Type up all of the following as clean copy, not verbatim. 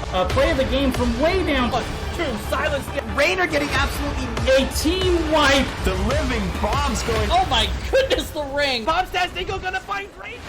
Play of the game from way down. True, silence. Rainer getting absolutely A team wipe. The living bomb's going. Oh my goodness, the ring! Bob Stastinko gonna find Rainer!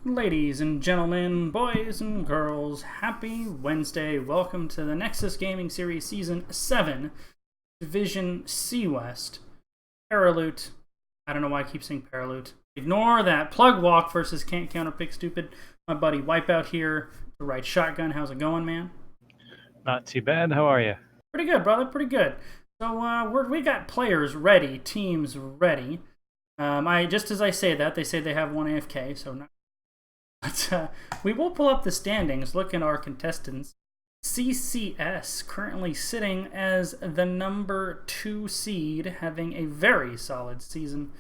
Ladies and gentlemen, boys and girls, happy Wednesday. Welcome to the Nexus Gaming Series Season 7, Division C West. Paraloot. I don't know why I keep saying Paraloot. Ignore that. Plug Walk versus Can't Counterpick Stupid. My buddy Wipeout here to ride Shotgun. How's it going, man? Not too bad. How are you? Pretty good, brother. Pretty good. So we got players ready, teams ready. Just as I say that, they say they have one AFK, so not. But we will pull up the standings, look at our contestants. CCS currently sitting as the number 2 seed, having a very solid season.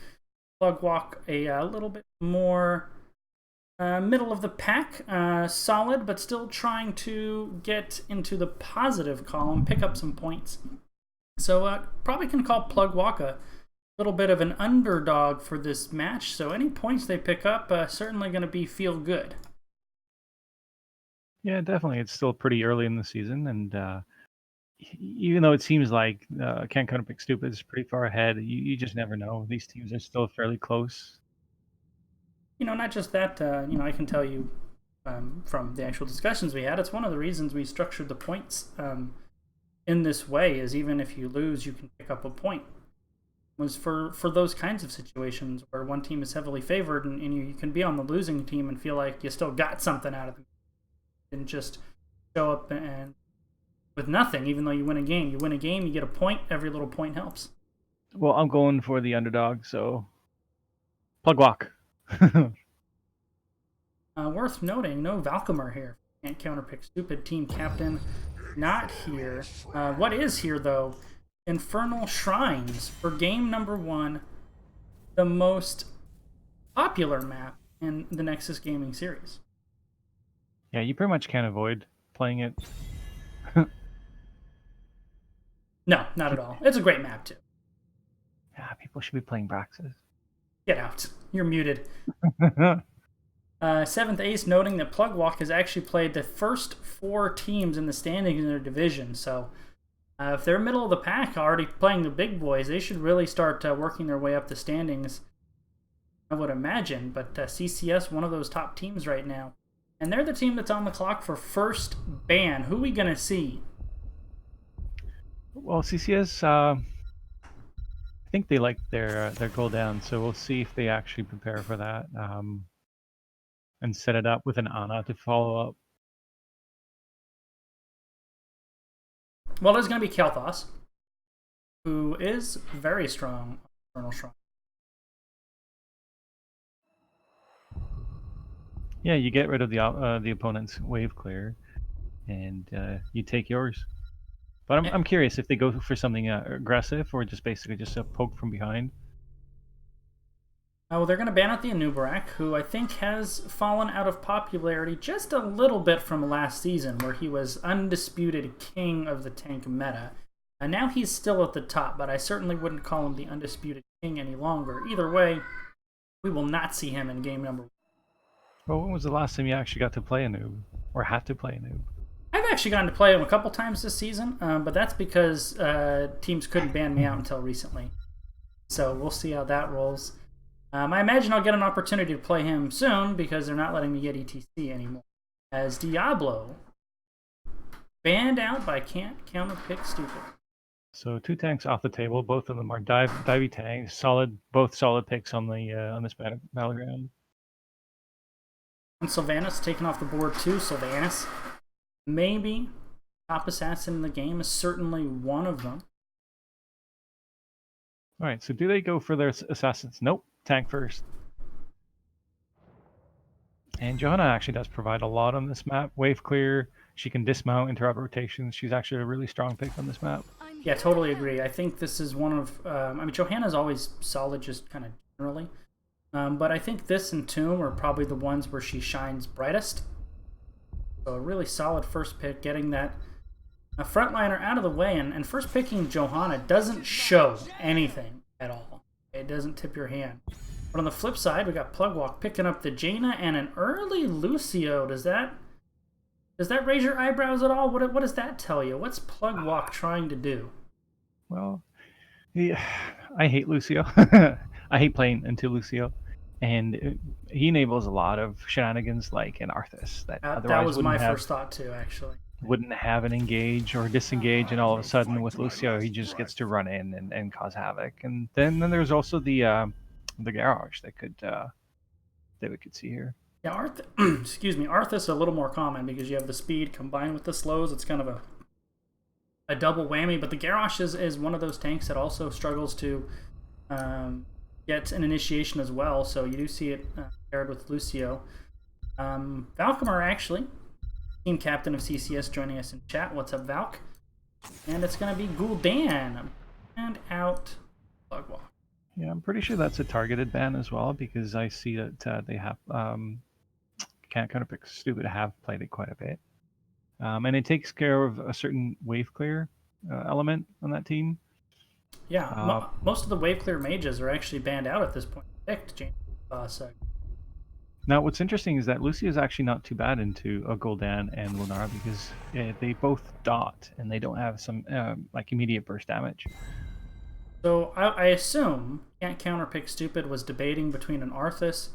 Plug Walk a little bit more middle of the pack, solid, but still trying to get into the positive column, pick up some points. So probably can call Plug Walk a little bit of an underdog for this match, so any points they pick up certainly going to be feel good. Yeah, definitely. It's still pretty early in the season, and even though it seems like Can't Counterpick Stupid is pretty far ahead, you just never know. These teams are still fairly close. You know, not just that, I can tell you from the actual discussions we had, it's one of the reasons we structured the points in this way, is even if you lose, you can pick up a point. Was for those kinds of situations where one team is heavily favored and you can be on the losing team and feel like you still got something out of them and just show up and with nothing. Even though you win a game, you get a point. Every little point helps. Well, I'm going for the underdog, so Plug Walk. Worth noting, no Valkymer here. Can't Counterpick Stupid team captain, not here. What is here though? Infernal Shrines for game number 1, the most popular map in the Nexus Gaming series. Yeah, you pretty much can't avoid playing it. No, not at all. It's a great map too. Yeah, people should be playing Braxis. Get out. You're muted. 7th Ace noting that Plug Walk has actually played the first 4 teams in the standings in their division, so if they're middle of the pack already playing the big boys, they should really start working their way up the standings, I would imagine. But CCS, one of those top teams right now. And they're the team that's on the clock for first ban. Who are we going to see? Well, CCS, I think they like their goal down, so we'll see if they actually prepare for that and set it up with an Ana to follow up. Well, there's going to be Kel'Thas, who is very strong on Infernal Shrine. Yeah, you get rid of the opponent's wave clear, and you take yours. But I'm curious if they go for something aggressive or just basically just a poke from behind. Oh, they're going to ban out the Anubarak, who I think has fallen out of popularity just a little bit from last season, where he was undisputed king of the tank meta. And now he's still at the top, but I certainly wouldn't call him the undisputed king any longer. Either way, we will not see him in game number 1. Well, when was the last time you actually got to play a noob? Or had to play a noob? I've actually gotten to play him a couple times this season, but that's because teams couldn't ban me out until recently. So we'll see how that rolls. I imagine I'll get an opportunity to play him soon because they're not letting me get ETC anymore. As Diablo, banned out by Can't Counterpick Stupid. So 2 tanks off the table. Both of them are divey tanks. Both solid picks on this battleground. And Sylvanas taken off the board too. Sylvanas, maybe top assassin in the game, is certainly one of them. All right. So do they go for their assassins? Nope. Tank first. And Johanna actually does provide a lot on this map. Wave clear, she can dismount, interrupt rotations. She's actually a really strong pick on this map. Yeah, totally agree. I think this is one of... I mean, Johanna's always solid just kind of generally. But I think this and Tomb are probably the ones where she shines brightest. So a really solid first pick, getting that frontliner out of the way. And first picking Johanna doesn't show anything at all. It doesn't tip your hand. But on the flip side, we got Plugwalk picking up the Jaina and an early Lucio. Does that raise your eyebrows at all? What does that tell you? What's Plugwalk trying to do? Well, yeah, I hate Lucio. I hate playing into Lucio. And he enables a lot of shenanigans like an Arthas that otherwise that was wouldn't my have, first thought too, actually. wouldn't have an engage or disengage, and all of a sudden with Lucio he just gets to run in and cause havoc. And then there's also the garage that we could see here. Yeah, excuse me, Arthas is a little more common because you have the speed combined with the slows. It's kind of a double whammy, but the Garrosh is one of those tanks that also struggles to get an initiation as well, so you do see it paired with Lucio. Valkamar, actually, team captain of CCS, joining us in chat. What's up, Valk? And it's going to be Gul'dan. And out Plugwalk. Yeah, I'm pretty sure that's a targeted ban as well, because I see that they have Counterpick Stupid have played it quite a bit. And it takes care of a certain wave clear element on that team. Yeah, most of the wave clear mages are actually banned out at this point. Now, what's interesting is that Lucy is actually not too bad into a Gul'dan and Lunar, because they both dot and they don't have some like immediate burst damage. So I assume Can't Counterpick Stupid was debating between an Arthas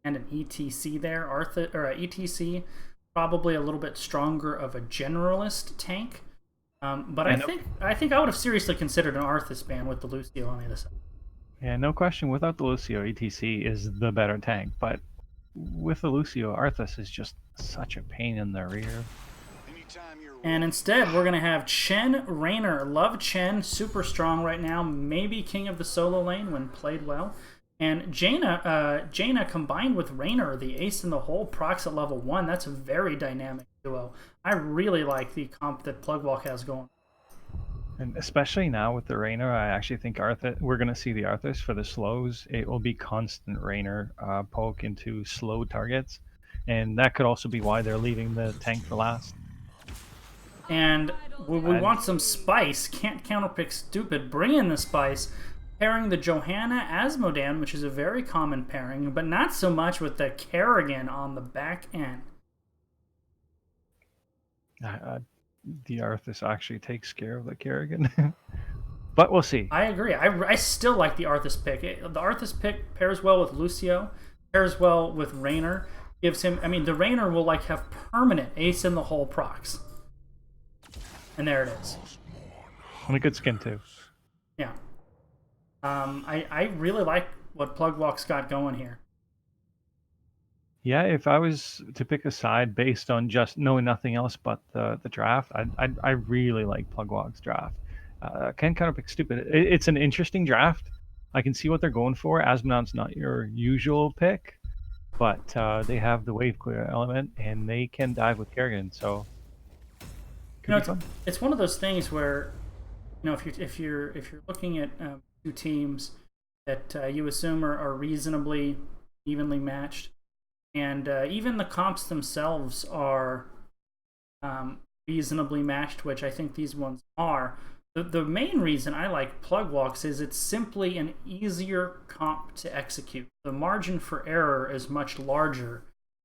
and an ETC there. ETC, probably a little bit stronger of a generalist tank. But I think I would have seriously considered an Arthas ban with the Lucio on the other side. Yeah, no question. Without the Lucio, ETC is the better tank. But with the Lucio, Arthas is just such a pain in the rear. And instead, we're going to have Chen Raynor. Love Chen, super strong right now. Maybe king of the solo lane when played well. And Jaina combined with Raynor, the ace in the hole, procs at level 1. That's a very dynamic duo. I really like the comp that Plugwalk has going. And especially now with the Raynor, I actually think we're going to see the Arthas for the slows. It will be constant Raynor poke into slow targets. And that could also be why they're leaving the tank for last. And we want some spice. Can't Counterpick Stupid. Bring in the spice. Pairing the Johanna Asmodan, which is a very common pairing, but not so much with the Kerrigan on the back end. The Arthas actually takes care of the Kerrigan. But we'll see. I agree. I still like the Arthas pick. The Arthas pick pairs well with Lucio, pairs well with Raynor. Gives him, I mean, the Raynor will like have permanent ace in the hole procs. And there it is. And a good skin too. Yeah. I really like what Plugwalk's got going here. Yeah, if I was to pick a side based on just knowing nothing else but the draft, I really like Plugwalk's draft. Can't Counterpick Stupid. It's an interesting draft. I can see what they're going for. Asmodan's not your usual pick, but they have the wave clear element and they can dive with Kerrigan, so it's one of those things where, if you're looking at two teams that you assume are reasonably evenly matched, and even the comps themselves are reasonably matched, which I think these ones are. The main reason I like Plugwalks is it's simply an easier comp to execute. The margin for error is much larger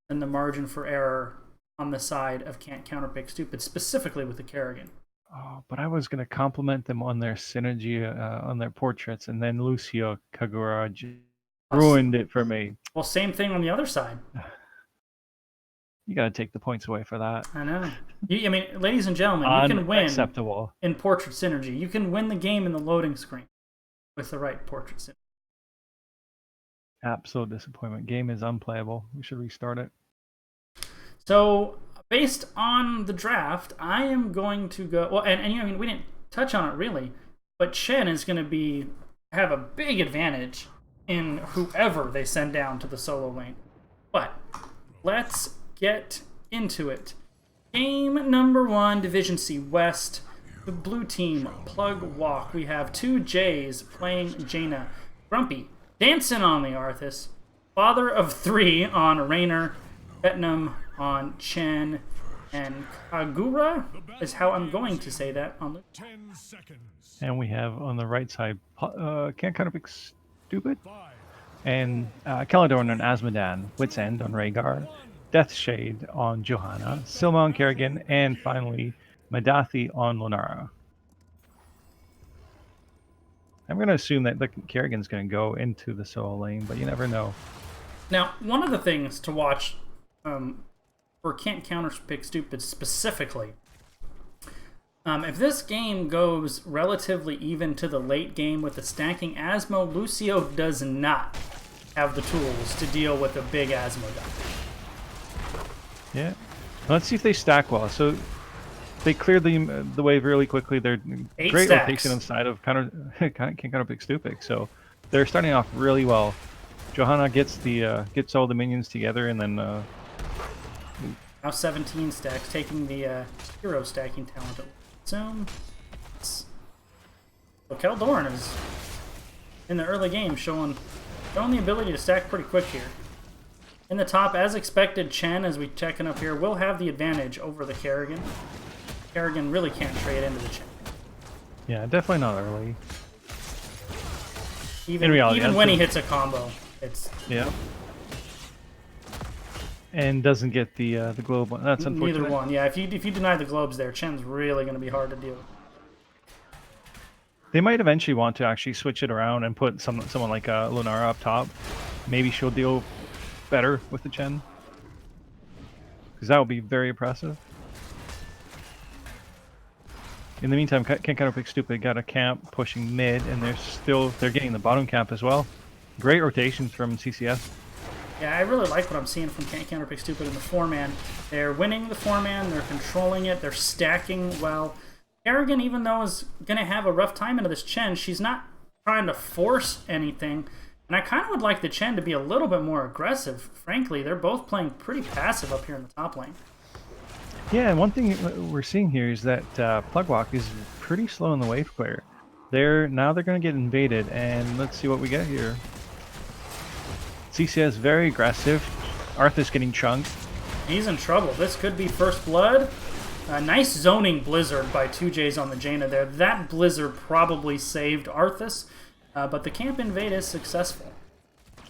than the margin for error on the side of Can't Counterpick Stupid, specifically with the Kerrigan. Oh, but I was going to compliment them on their synergy, on their portraits, and then Lucio Kagura ruined it for me. Well, same thing on the other side. You got to take the points away for that. I know. I mean, ladies and gentlemen, you can win in portrait synergy. You can win the game in the loading screen with the right portrait synergy. Absolute disappointment. Game is unplayable. We should restart it. So, based on the draft, I am going to go... Well, and we didn't touch on it really, but Chen is going to have a big advantage in whoever they send down to the solo lane. But let's get into it. Game number 1, Division C West. The blue team, Plug Walk. We have 2 Jays playing Jaina. Grumpy, dancing on the Arthas. Father of 3 on Raynor. Vietnam on Chen. And Kagura is how I'm going to say that on the... And we have on the right side, Can't Counterpick Stupid. And Caledon on Asmodan. Wits End on Rhaegar. Deathshade on Johanna. Silma on Kerrigan. And finally, Madathi on Lunara. I'm going to assume that Kerrigan's going to go into the solo lane, but you never know. Now, one of the things to watch for Can't Counterpick Stupid specifically, if this game goes relatively even to the late game with the stacking Asmo, Lucio does not have the tools to deal with a big Asmo guy. Yeah. Let's see if they stack well. So they cleared the wave really quickly. They're 8 great stacks. rotation inside of Can't Counterpick Stupid. So they're starting off really well. Johanna gets all the minions together, and then now 17 stacks, taking the hero stacking talent. So Keldorn is in the early game showing the ability to stack pretty quick here. In the top, as expected, Chen, as we checking up here, will have the advantage over the Kerrigan. Kerrigan really can't trade into the Chen. Yeah, definitely not early. Even when he hits a combo, it's... Yeah. And doesn't get the globe one. That's unfortunate. Neither one. Yeah, if you deny the globes there, Chen's really going to be hard to deal with. They might eventually want to actually switch it around and put someone like Lunara up top. Maybe she'll deal better with the Chen, because that would be very impressive. In the meantime, Can't Counterpick Stupid got a camp pushing mid, and they're getting the bottom camp as well. Great rotations from CCS. Yeah, I really like what I'm seeing from Can't Counterpick Stupid in the 4-man. They're winning the 4-man, they're controlling it, they're stacking well. Kerrigan, even though is going to have a rough time into this Chen, she's not trying to force anything. And I kind of would like the Chen to be a little bit more aggressive. Frankly, they're both playing pretty passive up here in the top lane. Yeah, and one thing we're seeing here is that Plugwalk is pretty slow in the wave clear. Now they're going to get invaded, and let's see what we get here. CCS very aggressive. Arthur's getting chunked. He's in trouble. This could be first blood. Nice zoning blizzard by 2Js on the Jaina there. That blizzard probably saved Arthas, but the camp invade is successful.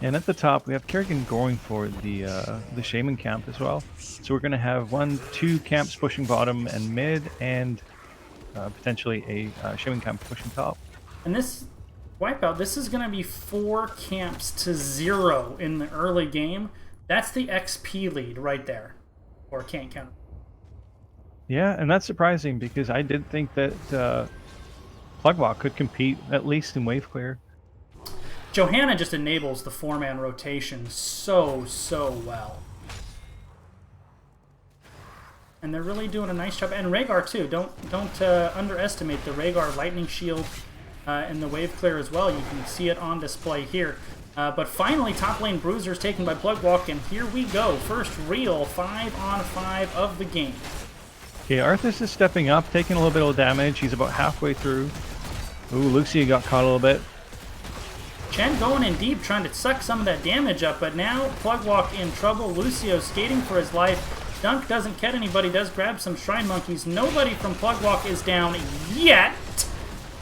And at the top, we have Kerrigan going for the Shaman camp as well. So we're going to have 2 camps pushing bottom and mid, and potentially a Shaman camp pushing top. And this wipeout, this is going to be 4 camps to 0 in the early game. That's the XP lead right there, or Can't Count. Yeah, and that's surprising because I did think that Plugwalk could compete at least in wave clear. Johanna just enables the 4-man rotation so well. And they're really doing a nice job. And Rhaegar too. Don't underestimate the Rhaegar lightning shield in the wave clear as well. You can see it on display here. But finally, top lane bruisers taken by Plugwalk, and here we go. First real 5-on-5 of the game. Okay, Arthas is stepping up, taking a little bit of damage. He's about halfway through. Ooh, Lucia got caught a little bit. Chen going in deep, trying to suck some of that damage up, but now Plugwalk in trouble. Lucio skating for his life. Dunk doesn't get anybody, does grab some Shrine Monkeys. Nobody from Plugwalk is down yet,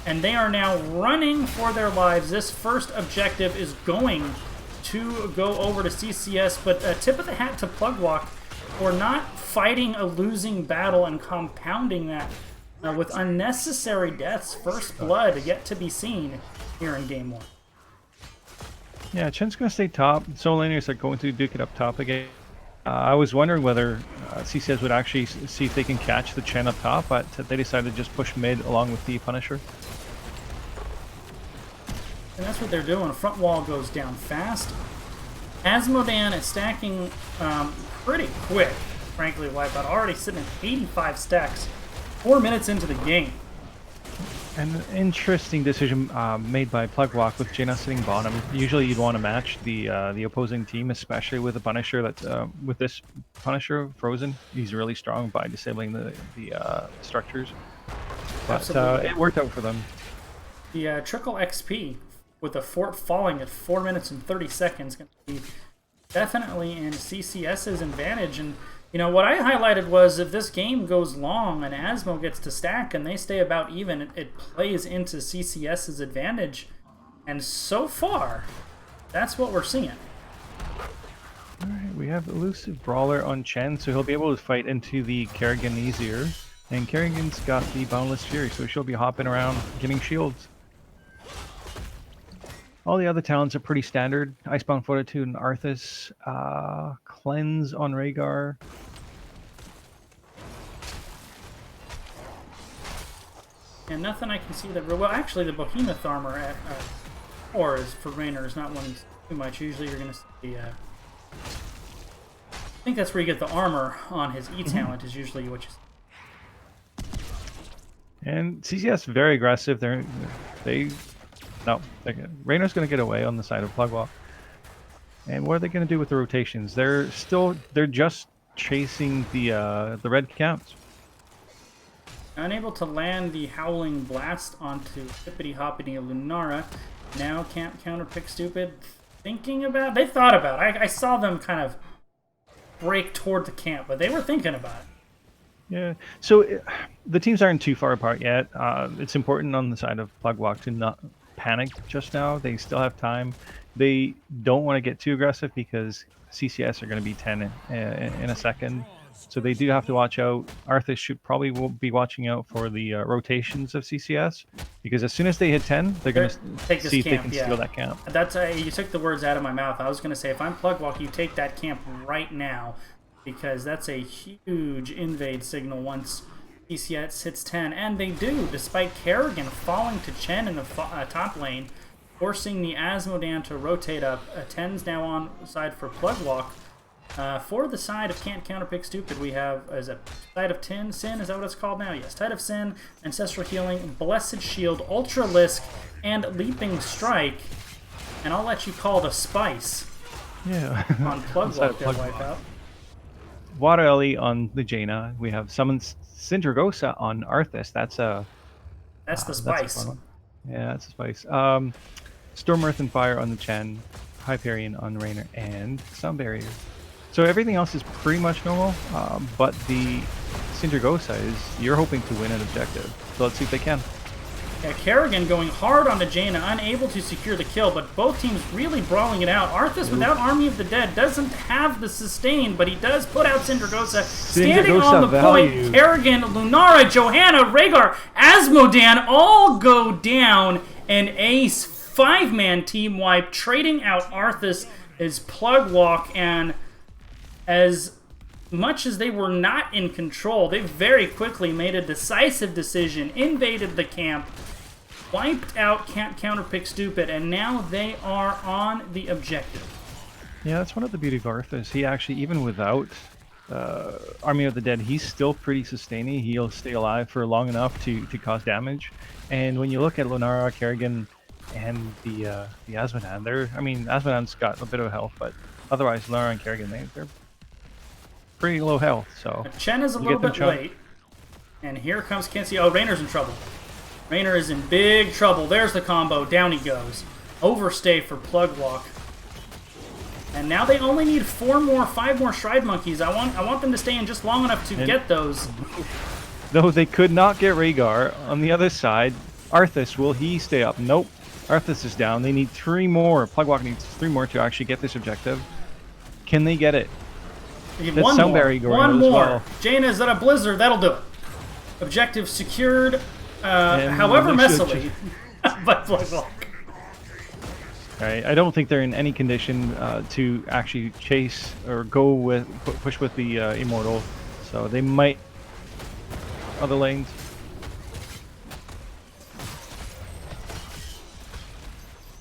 and they are now running for their lives. This first objective is going to go over to CCS, but a tip of the hat to Plugwalk for not fighting a losing battle and compounding that with unnecessary deaths. First blood yet to be seen here in Game 1. Yeah, Chen's going to stay top. Soul Laners are going to duke it up top again. I was wondering whether CCS would actually see if they can catch the Chen up top, but they decided to just push mid along with the Punisher. And that's what they're doing. Front wall goes down fast. Asmodan is stacking pretty quick, frankly, Wipeout. Already sitting at 85 stacks, 4 minutes into the game. An interesting decision made by Plugwalk with Jaina sitting bottom. Usually you'd want to match the opposing team, especially with a Punisher that's with this Punisher Frozen. He's really strong by disabling the structures. But it worked out for them. The trickle XP with the fort falling at 4 minutes and 30 seconds going to be definitely in CCS's advantage. And you know, what I highlighted was if this game goes long and Asmo gets to stack and they stay about even, it plays into CCS's advantage. And so far, that's what we're seeing. Alright, we have Elusive Brawler on Chen, so he'll be able to fight into the Kerrigan easier. And Kerrigan's got the Boundless Fury, so she'll be hopping around, getting shields. All the other talents are pretty standard. Icebound Fortitude and Arthas. Cleanse on Rhaegar. And nothing I can see that... Well, actually, the Behemoth armor at 4 is for Raynor is not one too much. Usually you're going to see... I think that's where you get the armor on his E talent is usually what you see. And CCS very aggressive. Raynor's going to get away on the side of Plugwalk. And what are they going to do with the rotations? They're just chasing the red camps. Unable to land the Howling Blast onto Hippity Hoppity Lunara. Now can't counterpick stupid. Thinking about... They thought about it. I saw them kind of break toward the camp, but they were thinking about it. Yeah, so the teams aren't too far apart yet. It's important on the side of Plugwalk to not panic just now. They still have time. They don't want to get too aggressive because CCS are going to be 10 in a second. So they do have to watch out. Arthas probably will be watching out for the rotations of CCS because as soon as they hit 10, they're going to see if they can steal that camp. That's you took the words out of my mouth. I was going to say if I'm Plugwalk, you take that camp right now because that's a huge invade signal once CCS hits 10, and they do, despite Kerrigan falling to Chen in the top lane, forcing the Asmodan to rotate up. 10's now on side for Plugwalk. For the side of Can't Counterpick Stupid, we have as a Tide of Sin, is that what it's called now? Yes, Tide of Sin, Ancestral Healing, Blessed Shield, Ultra Lisk, and Leaping Strike. And I'll let you call the Spice. Yeah. On Plugwalk that wipeout. Water Ellie on the Jaina. We have Summon Sindragosa on Arthas. That's the Spice. Yeah, that's the Spice. Storm Earth and Fire on the Chen. Hyperion on Raynor, and Sound Barrier. So everything else is pretty much normal, but the Sindragosa is, you're hoping to win an objective. So let's see if they can. Yeah, Kerrigan going hard on the Jaina, unable to secure the kill, but both teams really brawling it out. Arthas, without Army of the Dead, doesn't have the sustain, but he does put out Sindragosa. Standing on the point, Kerrigan, Lunara, Johanna, Rhaegar, Asmodan all go down. An ace 5-man team wipe, trading out Arthas as Plugwalk, and as much as they were not in control, they very quickly made a decisive decision, invaded the camp, wiped out Can't Counterpick Stupid, and now they are on the objective. Yeah, that's one of the beauty of Arthas. He actually, even without Army of the Dead, he's still pretty sustaining. He'll stay alive for long enough to cause damage. And when you look at Lunara, Kerrigan, and the Asmodan, Asmodan's got a bit of health, but otherwise Lunara and Kerrigan, they're pretty low health. So Chen is a little bit late, and here comes Kinsey. Oh, Raynor's in trouble. Raynor is in big trouble. There's the combo. Down he goes. Overstay for Plugwalk. And now they only need 5 more Stride Monkeys. I want them to stay in just long enough to get those. Though they could not get Rhaegar on the other side. Arthas, will he stay up? Nope. Arthas is down. They need 3 more. Plugwalk needs 3 more to actually get this objective. Can they get it? One more. Well. Jaina is at a blizzard. That'll do it. Objective secured. However messily by Plugwalk. Alright, I don't think they're in any condition to actually chase or push with the Immortal. So they might other lanes.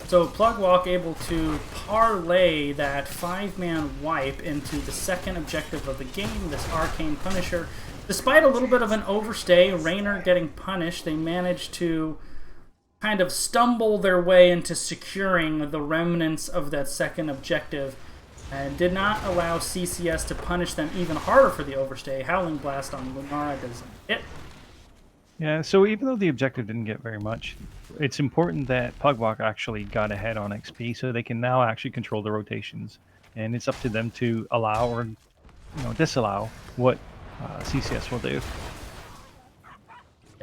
So Plugwalk able to parlay that 5-man wipe into the second objective of the game, this Arcane Punisher. despite a little bit of an overstay, Raynor getting punished, they managed to kind of stumble their way into securing the remnants of that second objective and did not allow CCS to punish them even harder for the overstay. Howling Blast on Lunara doesn't hit. Yeah, so even though the objective didn't get very much, it's important that Pugwalk actually got ahead on XP, so they can now actually control the rotations. And it's up to them to allow or disallow what CCS will do.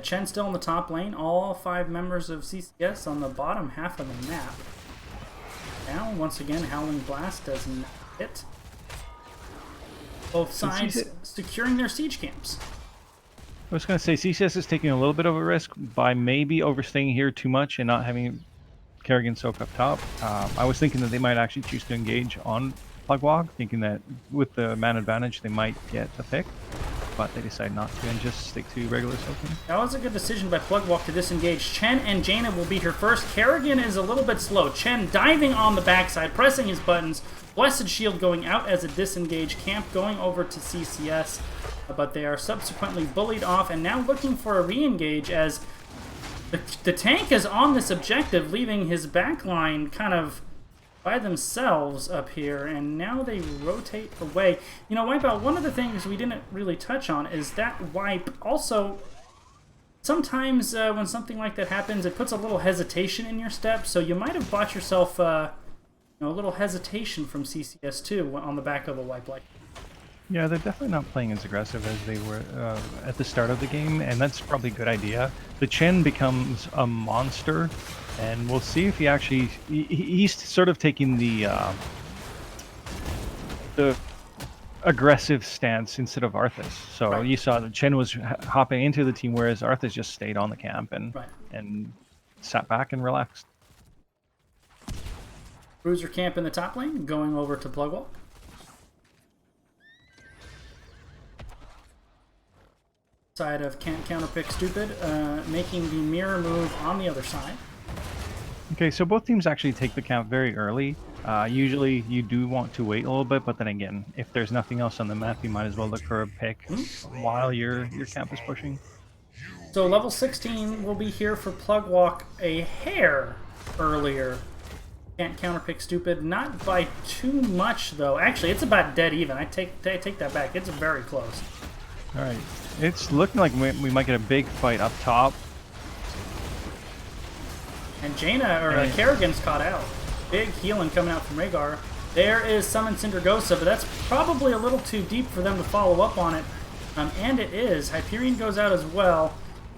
Chen still in the top lane. All 5 members of CCS on the bottom half of the map. Now, once again, Howling Blast does not hit. Both sides securing their siege camps. I was going to say, CCS is taking a little bit of a risk by maybe overstaying here too much and not having Kerrigan soak up top. I was thinking that they might actually choose to engage on Pugwalk, thinking that with the man advantage they might get a pick, but they decide not to and just stick to regular soaking. That was a good decision by Pugwalk to disengage. Chen and Jaina will be here first. Kerrigan is a little bit slow. Chen diving on the backside, pressing his buttons. Blessed Shield going out as a disengage. Camp going over to CCS. But they are subsequently bullied off and now looking for a re-engage as the tank is on this objective, leaving his backline kind of by themselves up here, and now they rotate away. You know, Wipeout, one of the things we didn't really touch on is that wipe also, sometimes when something like that happens, it puts a little hesitation in your step, so you might have bought yourself a little hesitation from CCS too on the back of a wipe like that. Yeah, they're definitely not playing as aggressive as they were at the start of the game, and that's probably a good idea. The Chen becomes a monster, and we'll see if he actually... He's sort of taking the aggressive stance instead of Arthas. So right. You saw that Chen was hopping into the team, whereas Arthas just stayed on the camp and sat back and relaxed. Bruiser camp in the top lane, going over to Plugwalk. Side of Can't Counterpick Stupid, making the mirror move on the other side. Okay, so both teams actually take the camp very early. Usually you do want to wait a little bit, but then again, if there's nothing else on the map, you might as well look for a pick while your camp is pushing. So level 16 will be here for Plugwalk a hair earlier. Can't Counterpick Stupid, not by too much though. Actually, it's about dead even. I take that back. It's very close. All right, it's looking like we might get a big fight up top. And Jaina, or Kerrigan's caught out. Big healing coming out from Rhaegar. There is Summon Cindergosa, but that's probably a little too deep for them to follow up on it. And it is. Hyperion goes out as well.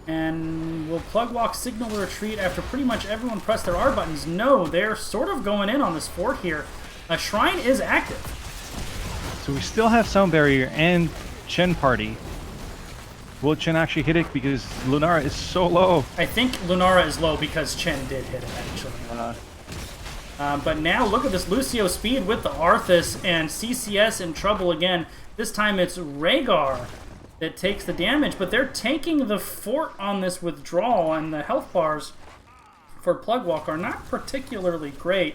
And will Plugwalk signal the retreat after pretty much everyone pressed their R buttons? No, they're sort of going in on this fort here. A Shrine is active. So we still have Sound Barrier and Chen party. Will Chen actually hit it because Lunara is so low? I think Lunara is low because Chen did hit it actually. But now look at this Lucio speed with the Arthas and CCS in trouble again. This time it's Rhaegar that takes the damage, but they're taking the fort on this withdrawal, and the health bars for Plugwalk are not particularly great.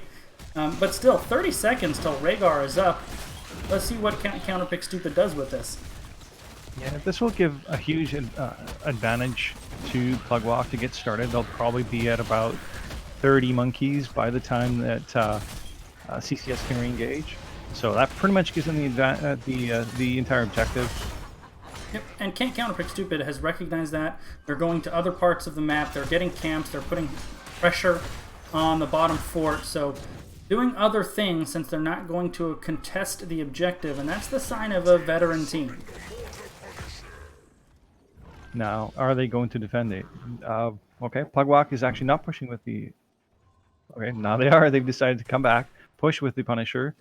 But still, 30 seconds till Rhaegar is up. Let's see what Counterpick Stupid does with this. Yeah, this will give a huge advantage to Plugwalk to get started. They'll probably be at about 30 monkeys by the time that CCS can re-engage. So that pretty much gives them the entire objective. Yep, and Can't Counterpick Stupid has recognized that. They're going to other parts of the map. They're getting camps. They're putting pressure on the bottom fort. So doing other things since they're not going to contest the objective. And that's the sign of a veteran team. Now, are they going to defend it? Okay, Plugwalk is actually not pushing with the... Okay, now they are. They've decided to come back, push with the Punisher.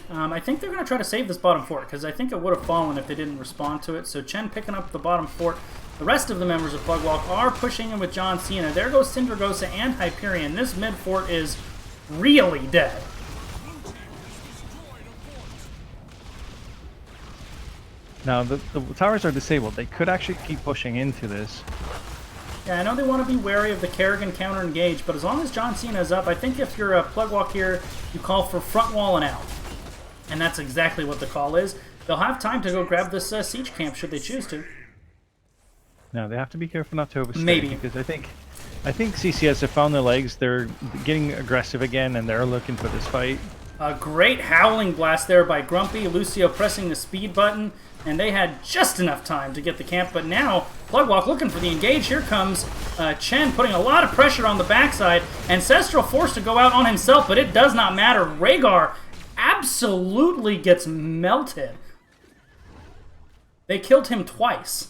I think they're going to try to save this bottom fort, because I think it would have fallen if they didn't respond to it. So Chen picking up the bottom fort. The rest of the members of Plugwalk are pushing in with John Cena. There goes Cindergosa and Hyperion. This mid fort is really dead. Now, the towers are disabled. They could actually keep pushing into this. Yeah, I know they want to be wary of the Kerrigan counter-engage, but as long as John Cena is up, I think if you're a Plugwalk here, you call for front wall and out. And that's exactly what the call is. They'll have time to go grab this siege camp should they choose to. Now they have to be careful not to overstay. Maybe. Because I think CCS have found their legs. They're getting aggressive again, and they're looking for this fight. A great howling blast there by Grumpy. Lucio pressing the speed button, and they had just enough time to get the camp. But now, Plugwalk looking for the engage. Here comes Chen putting a lot of pressure on the backside. Ancestral forced to go out on himself, but it does not matter. Rhaegar absolutely gets melted. They killed him twice.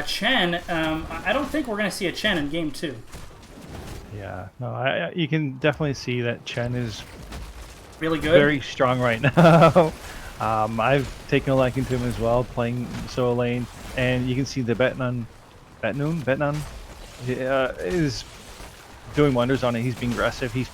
Chen, I don't think we're going to see a Chen in game 2. Yeah, no, you can definitely see that Chen is really good, very strong right now. I've taken a liking to him as well, playing solo lane, and you can see the Betnun is doing wonders on it. He's being aggressive. He's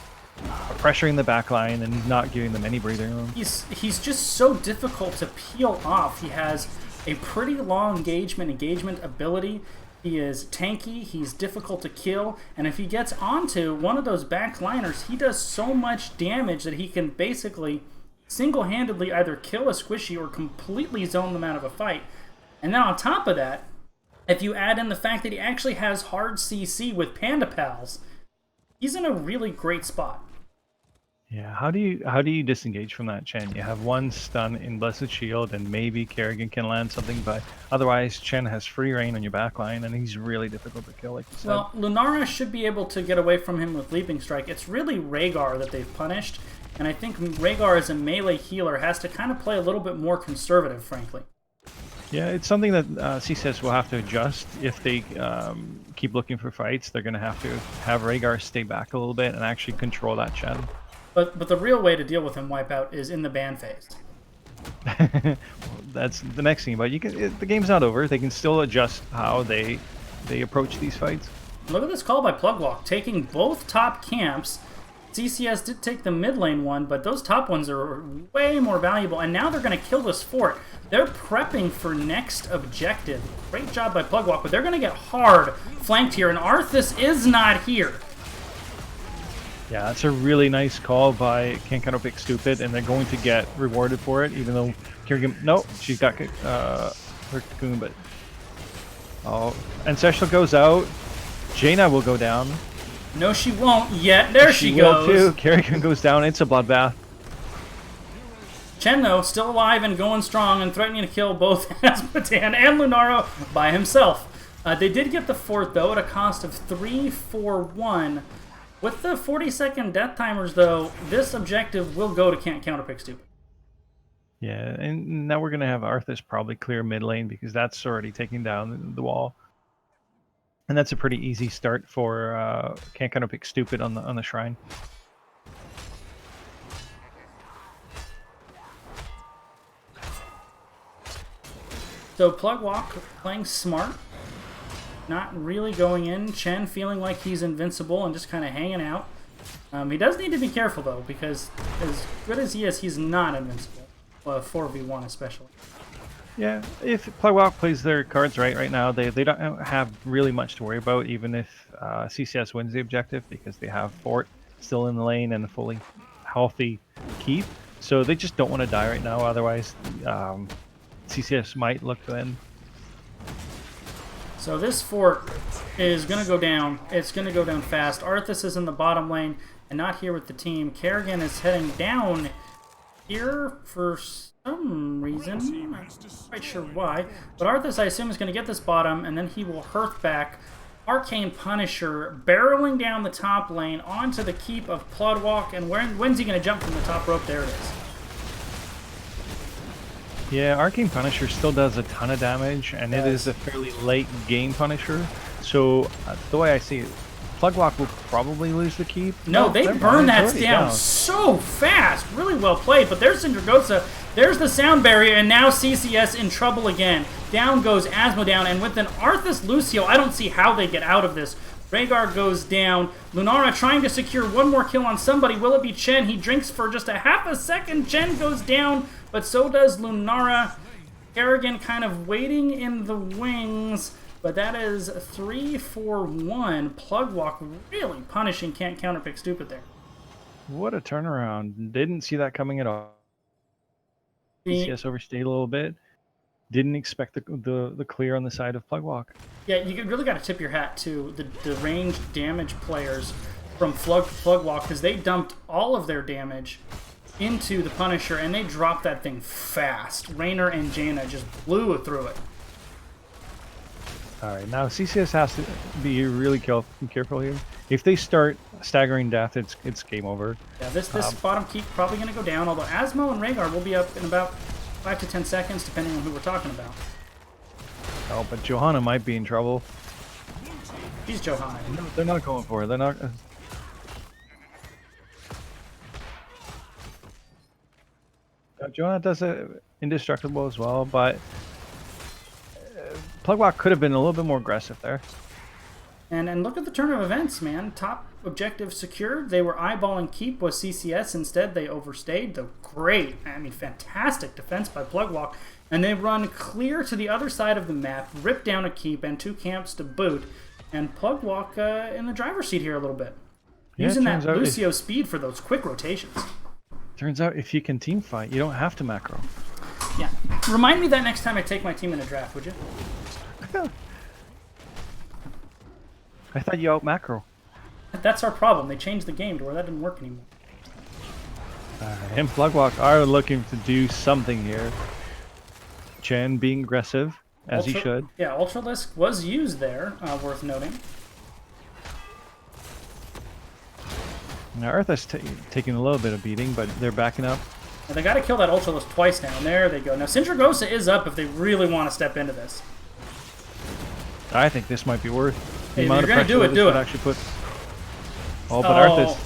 pressuring the back line and not giving them any breathing room. He's just so difficult to peel off. He has a pretty long engagement ability. He is tanky, he's difficult to kill, and if he gets onto one of those backliners, he does so much damage that he can basically single-handedly either kill a squishy or completely zone them out of a fight. And then on top of that, if you add in the fact that he actually has hard CC with Panda Pals, he's in a really great spot. Yeah, how do you disengage from that Chen? You have one stun in Blessed Shield, and maybe Kerrigan can land something, but otherwise Chen has free reign on your backline, and he's really difficult to kill, like you said. Well, Lunara should be able to get away from him with Leaping Strike. It's really Rhaegar that they've punished, and I think Rhaegar as a melee healer has to kind of play a little bit more conservative, frankly. Yeah, it's something that CCS will have to adjust if they keep looking for fights. They're going to have Rhaegar stay back a little bit and actually control that Chen. But the real way to deal with him, Wipeout, is in the ban phase. That's the next thing. But the game's not over. They can still adjust how they approach these fights. Look at this call by Plugwalk, taking both top camps. CCS did take the mid lane one, but those top ones are way more valuable. And now they're going to kill this fort. They're prepping for next objective. Great job by Plugwalk, but they're going to get hard flanked here. And Arthas is not here. Yeah, that's a really nice call by Counterpick Stupid, and they're going to get rewarded for it, even though Kerrigan... No, she's got her cocoon, but... Oh, Ancestral goes out. Jaina will go down. No, she won't yet. There she goes. goes. Too. Kerrigan goes down. It's a bloodbath. Chen, though, still alive and going strong and threatening to kill both Azmodan and Lunaro by himself. They did get the fort, though, at a cost of 3-4-1. With the 40-second death timers, though, this objective will go to Counterpick Stupid. Yeah, and now we're going to have Arthas probably clear mid lane because that's already taking down the wall. And that's a pretty easy start for Counterpick Stupid on the shrine. So Plugwalk playing smart. Not really going in. Chen feeling like he's invincible and just kind of hanging out. He does need to be careful, though, because as good as he is, he's not invincible. Well, 4v1 especially. Yeah, if Plugwalk plays their cards right now, they don't have really much to worry about, even if CCS wins the objective, because they have Fort still in the lane and a fully healthy keep. So they just don't want to die right now, otherwise CCS might look to end. So this fort is going to go down. It's going to go down fast. Arthas is in the bottom lane and not here with the team. Kerrigan is heading down here for some reason. I'm not quite sure why. But Arthas, I assume, is going to get this bottom, and then he will hearth back. Arcane Punisher barreling down the top lane onto the keep of Plugwalk. And when's he going to jump from the top rope? There it is. Yeah, Arcane Punisher still does a ton of damage, and it is a fairly late game Punisher. So the way I see it, Plugwalk will probably lose the keep. No, they burn that down so fast. Really well played, but there's Sindragosa. There's the sound barrier, and now CCS in trouble again. Down goes Azmodan, and with an Arthas Lucio, I don't see how they get out of this. Rhaegar goes down. Lunara trying to secure one more kill on somebody. Will it be Chen? He drinks for just a half a second. Chen goes down, but so does Lunara. Kerrigan kind of waiting in the wings, but that is 3-4-1. Plugwalk really punishing Counterpick Stupid there. What a turnaround. Didn't see that coming at all. CCS overstayed a little bit. Didn't expect the clear on the side of Plugwalk. Yeah, you really got to tip your hat to the ranged damage players from Plugwalk, because they dumped all of their damage into the Punisher, and they dropped that thing fast. Raynor and Jaina just blew through it. Alright, now CCS has to be really careful here. If they start staggering death, it's game over. Yeah, this bottom keep probably going to go down, although Asmo and Rhaegar will be up in about 5 to 10 seconds, depending on who we're talking about. Oh, but Johanna might be in trouble. She's Johanna. No, they're not going for it. They're not... Johanna does it indestructible as well, but Plugwalk could have been a little bit more aggressive there. And look at the turn of events, man. Top objective secured. They were eyeballing keep was CCS. Instead, they overstayed. The great, I mean, fantastic defense by Plugwalk. And they run clear to the other side of the map, rip down a keep and 2 camps to boot. And Plugwalk in the driver's seat here a little bit. Yeah, using that Lucio speed for those quick rotations. Turns out if you can team fight, you don't have to macro. Yeah. Remind me that next time I take my team in a draft, would you? I thought you out macro. That's our problem. They changed the game to where that didn't work anymore. And Plugwalk are looking to do something here. Chen being aggressive, as he should. Yeah, Ultralisk was used there, worth noting. Now Eartha's taking a little bit of beating, but they're backing up. Now, they got to kill that Ultralisk twice now, and there they go. Now Sindragosa is up if they really want to step into this. I think this might be worth the Hey, amount of pressure that this would actually put. Oh, but Earthas.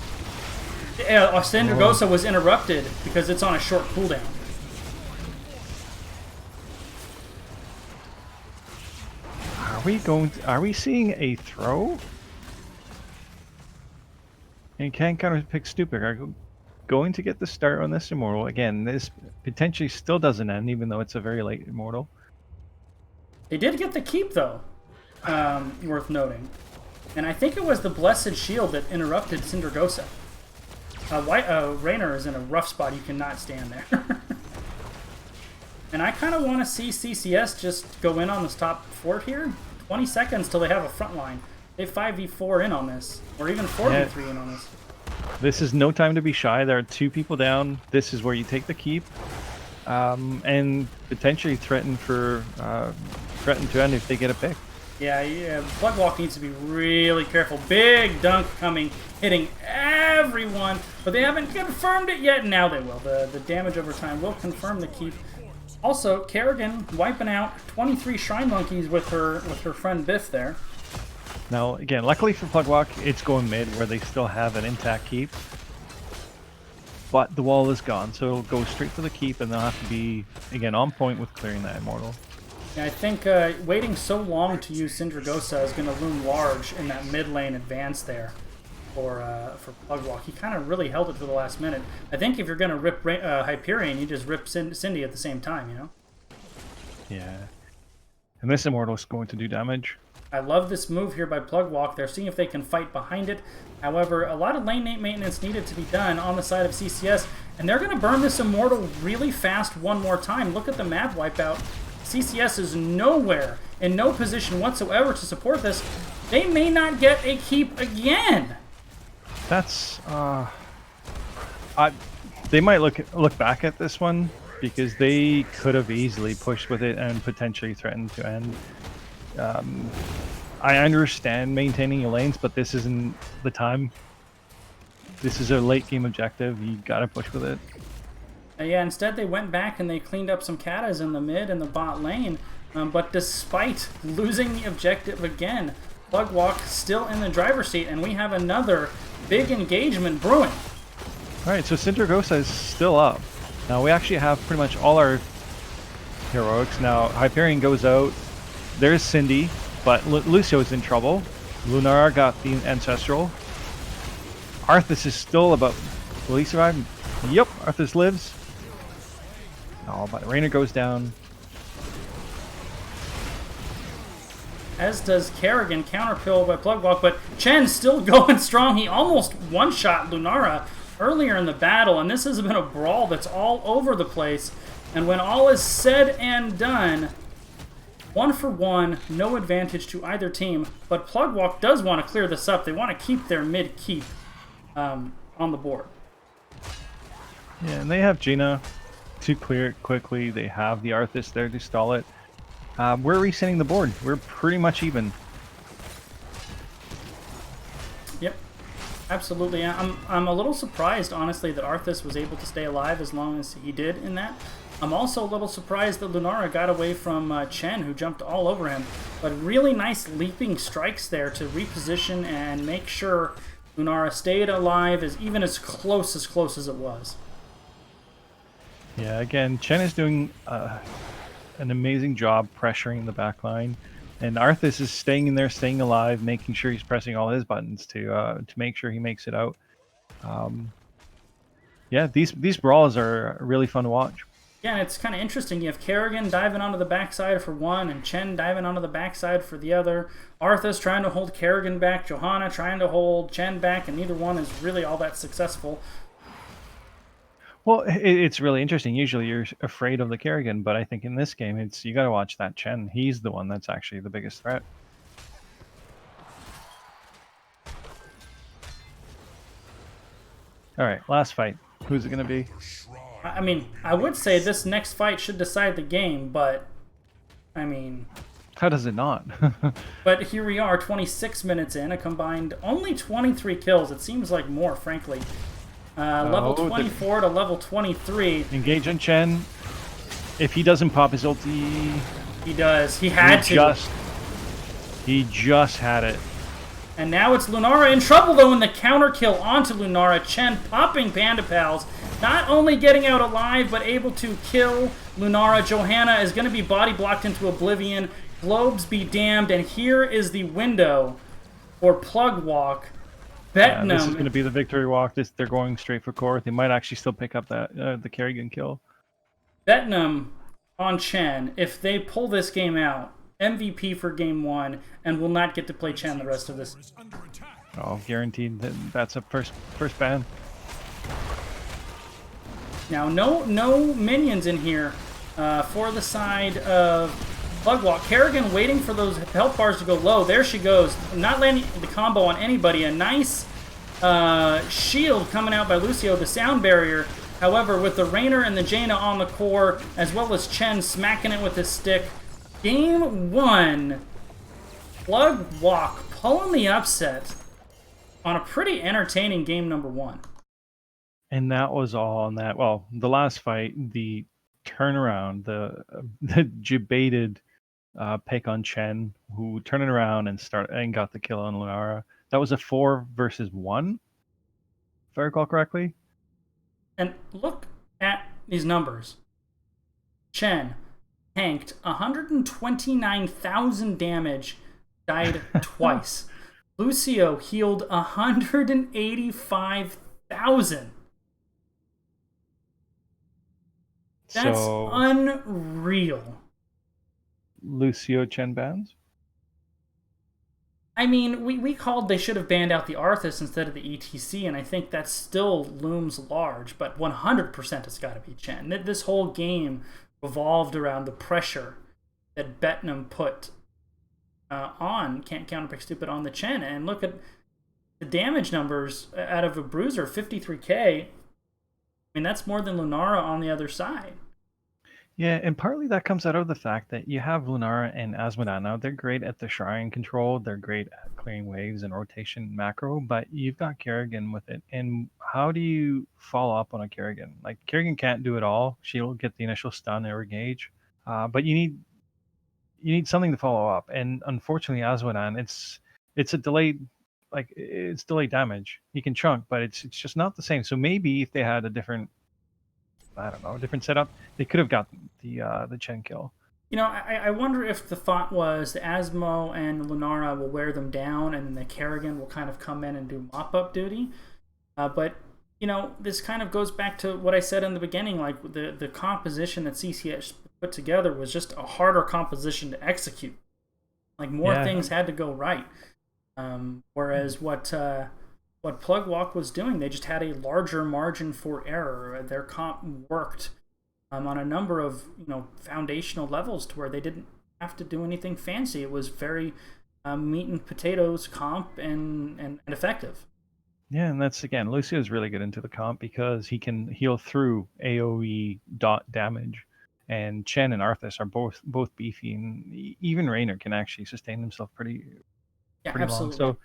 Yeah, Sindragosa was interrupted because it's on a short cooldown. Are we seeing a throw? And can Counterpick Stupid are going to get the start on this Immortal. Again, this potentially still doesn't end, even though it's a very late Immortal. They did get the keep, though, worth noting. And I think it was the Blessed Shield that interrupted Sindragosa. Raynor is in a rough spot. You cannot stand there. And I kind of want to see CCS just go in on this top fort here. 20 seconds till they have a front line. They 5v4 in on this, or even 4v3 in on this. This is no time to be shy. There are 2 people down. This is where you take the keep, and potentially threaten to end if they get a pick. Yeah. Plugwalk needs to be really careful. Big dunk coming, hitting everyone, but they haven't confirmed it yet. Now they will. The damage over time will confirm the keep. Also, Kerrigan wiping out 23 Shrine Monkeys with her friend Biff there. Now, again, luckily for Plugwalk, it's going mid where they still have an intact keep. But the wall is gone, so it'll go straight to the keep, and they'll have to be, again, on point with clearing that Immortal. Yeah, I think waiting so long to use Sindragosa is going to loom large in that mid lane advance there for Plugwalk. He kind of really held it to the last minute. I think if you're going to rip Hyperion, you just rip Cindy at the same time, you know? Yeah. And this Immortal is going to do damage. I love this move here by Plugwalk. They're seeing if they can fight behind it. However, a lot of lane maintenance needed to be done on the side of CCS, and they're going to burn this Immortal really fast one more time. Look at the map wipeout. CCS is nowhere, in no position whatsoever to support this. They may not get a keep again. That's they might look back at this one because they could have easily pushed with it and potentially threatened to end. I understand maintaining your lanes, but this isn't the time. This is a late game objective. You gotta push with it. Yeah, instead they went back and they cleaned up some katas in the mid and the bot lane. But despite losing the objective again, Plugwalk still in the driver's seat, and we have another big engagement brewing. Alright, so Sindragosa is still up. Now we actually have pretty much all our heroics. Now Hyperion goes out. There's Cindy, but Lucio's in trouble. Lunara got the Ancestral. Arthas is still about... Will he survive? Yep, Arthas lives. Oh, but Raynor goes down. As does Kerrigan, counterpill by Plugwalk, but Chen's still going strong. He almost one-shot Lunara earlier in the battle, and this has been a brawl that's all over the place. And when all is said and done, 1 for 1, no advantage to either team. But Plugwalk does want to clear this up. They want to keep their mid keep on the board. Yeah, and they have Gina to clear it quickly. They have the Arthas there to stall it. We're resetting the board. We're pretty much even. Yep, absolutely. I'm a little surprised, honestly, that Arthas was able to stay alive as long as he did in that. I'm also a little surprised that Lunara got away from Chen, who jumped all over him. But really nice leaping strikes there to reposition and make sure Lunara stayed alive, even as close as it was. Yeah, again, Chen is doing an amazing job pressuring the back line. And Arthas is staying in there, staying alive, making sure he's pressing all his buttons to make sure he makes it out. Yeah, these brawls are really fun to watch. Yeah, and it's kind of interesting. You have Kerrigan diving onto the backside for one, and Chen diving onto the backside for the other. Arthas trying to hold Kerrigan back, Johanna trying to hold Chen back, and neither one is really all that successful. Well, it's really interesting. Usually you're afraid of the Kerrigan, but I think in this game, you got to watch that Chen. He's the one that's actually the biggest threat. All right, last fight. Who's it going to be? I mean, I would say this next fight should decide the game, but, I mean... How does it not? But here we are, 26 minutes in, a combined only 23 kills. It seems like more, frankly. Level 24 to level 23. Engage on Chen. If he doesn't pop his ulti... He does. He had to. He just had it. And now it's Lunara in trouble, though, in the counter kill onto Lunara. Chen popping Panda Pals. Not only getting out alive, but able to kill Lunara. Johanna is going to be body blocked into oblivion. Globes be damned. And here is the window for Plugwalk. Yeah, this is going to be the victory walk. They're going straight for core. They might actually still pick up that the Kerrigan kill. Vietnam on Chen. If they pull this game out, MVP for game 1, and will not get to play Chen the rest of this. Oh, guaranteed. That's a first ban. Now, no minions in here for the side of Plugwalk. Kerrigan waiting for those health bars to go low. There she goes. Not landing the combo on anybody. A nice shield coming out by Lucio, the sound barrier. However, with the Rainer and the Jaina on the core, as well as Chen smacking it with his stick, game 1, Plugwalk pulling the upset on a pretty entertaining game number 1. And that was all on that. Well, the last fight, the turnaround, the debated pick on Chen, who turned it around and got the kill on Lunara. That was a 4 versus 1, if I recall correctly. And look at these numbers. Chen tanked 129,000 damage, died twice. Lucio healed 185,000. That's unreal. Lucio Chen bans? I mean, we called they should have banned out the Arthas instead of the ETC, and I think that still looms large, but 100% it's got to be Chen. This whole game revolved around the pressure that Betnam put on, can't counterpick stupid, on the Chen, and look at the damage numbers out of a bruiser, 53k. I mean, that's more than Lunara on the other side. Yeah, and partly that comes out of the fact that you have Lunara and Asmodan now. They're great at the shrine control. They're great at clearing waves and rotation macro, but you've got Kerrigan with it. And how do you follow up on a Kerrigan? Like, Kerrigan can't do it all. She'll get the initial stun or engage, but you need something to follow up. And unfortunately, Asmodan, it's a delayed, like, it's delayed damage. You can chunk, but it's just not the same. So maybe if they had a different, I don't know, a different setup, they could have got the Chen kill. You know, I wonder if the thought was the Asmo and Lunara will wear them down, and then the Kerrigan will kind of come in and do mop-up duty. But, you know, this kind of goes back to what I said in the beginning, like the composition that CCS put together was just a harder composition to execute. Like, more things had to go right. Whereas what Plugwalk was doing, they just had a larger margin for error. Their comp worked on a number of foundational levels to where they didn't have to do anything fancy. It was very meat and potatoes comp and effective. Yeah, and that's again, Lucio's really good into the comp because he can heal through AoE dot damage, and Chen and Arthas are both beefy, and even Raynor can actually sustain himself pretty long. So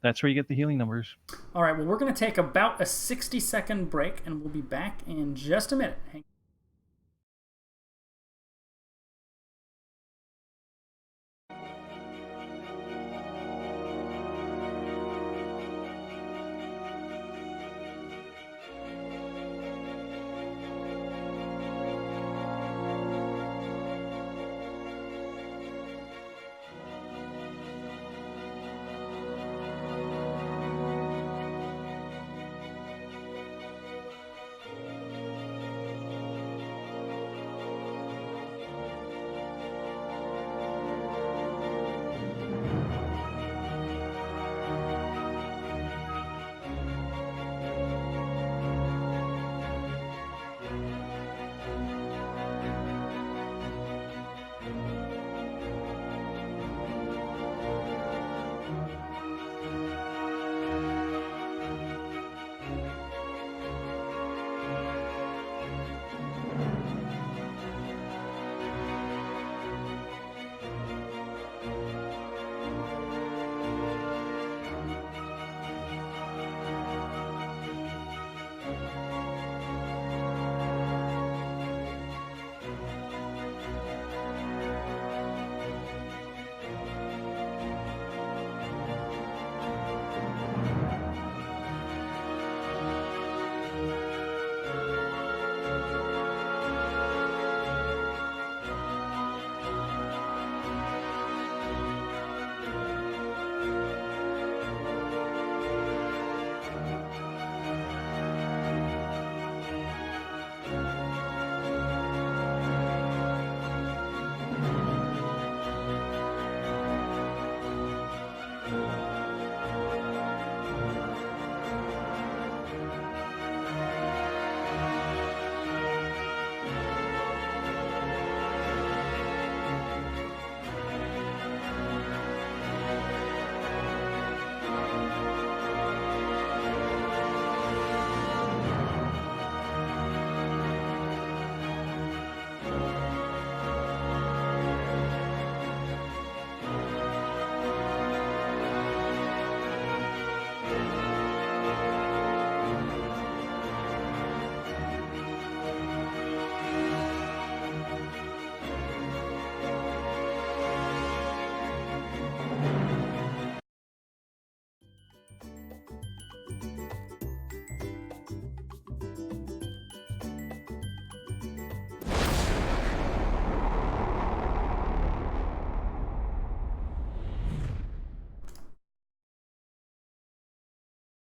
that's where you get the healing numbers. All right, well, we're going to take about a 60-second break, and we'll be back in just a minute.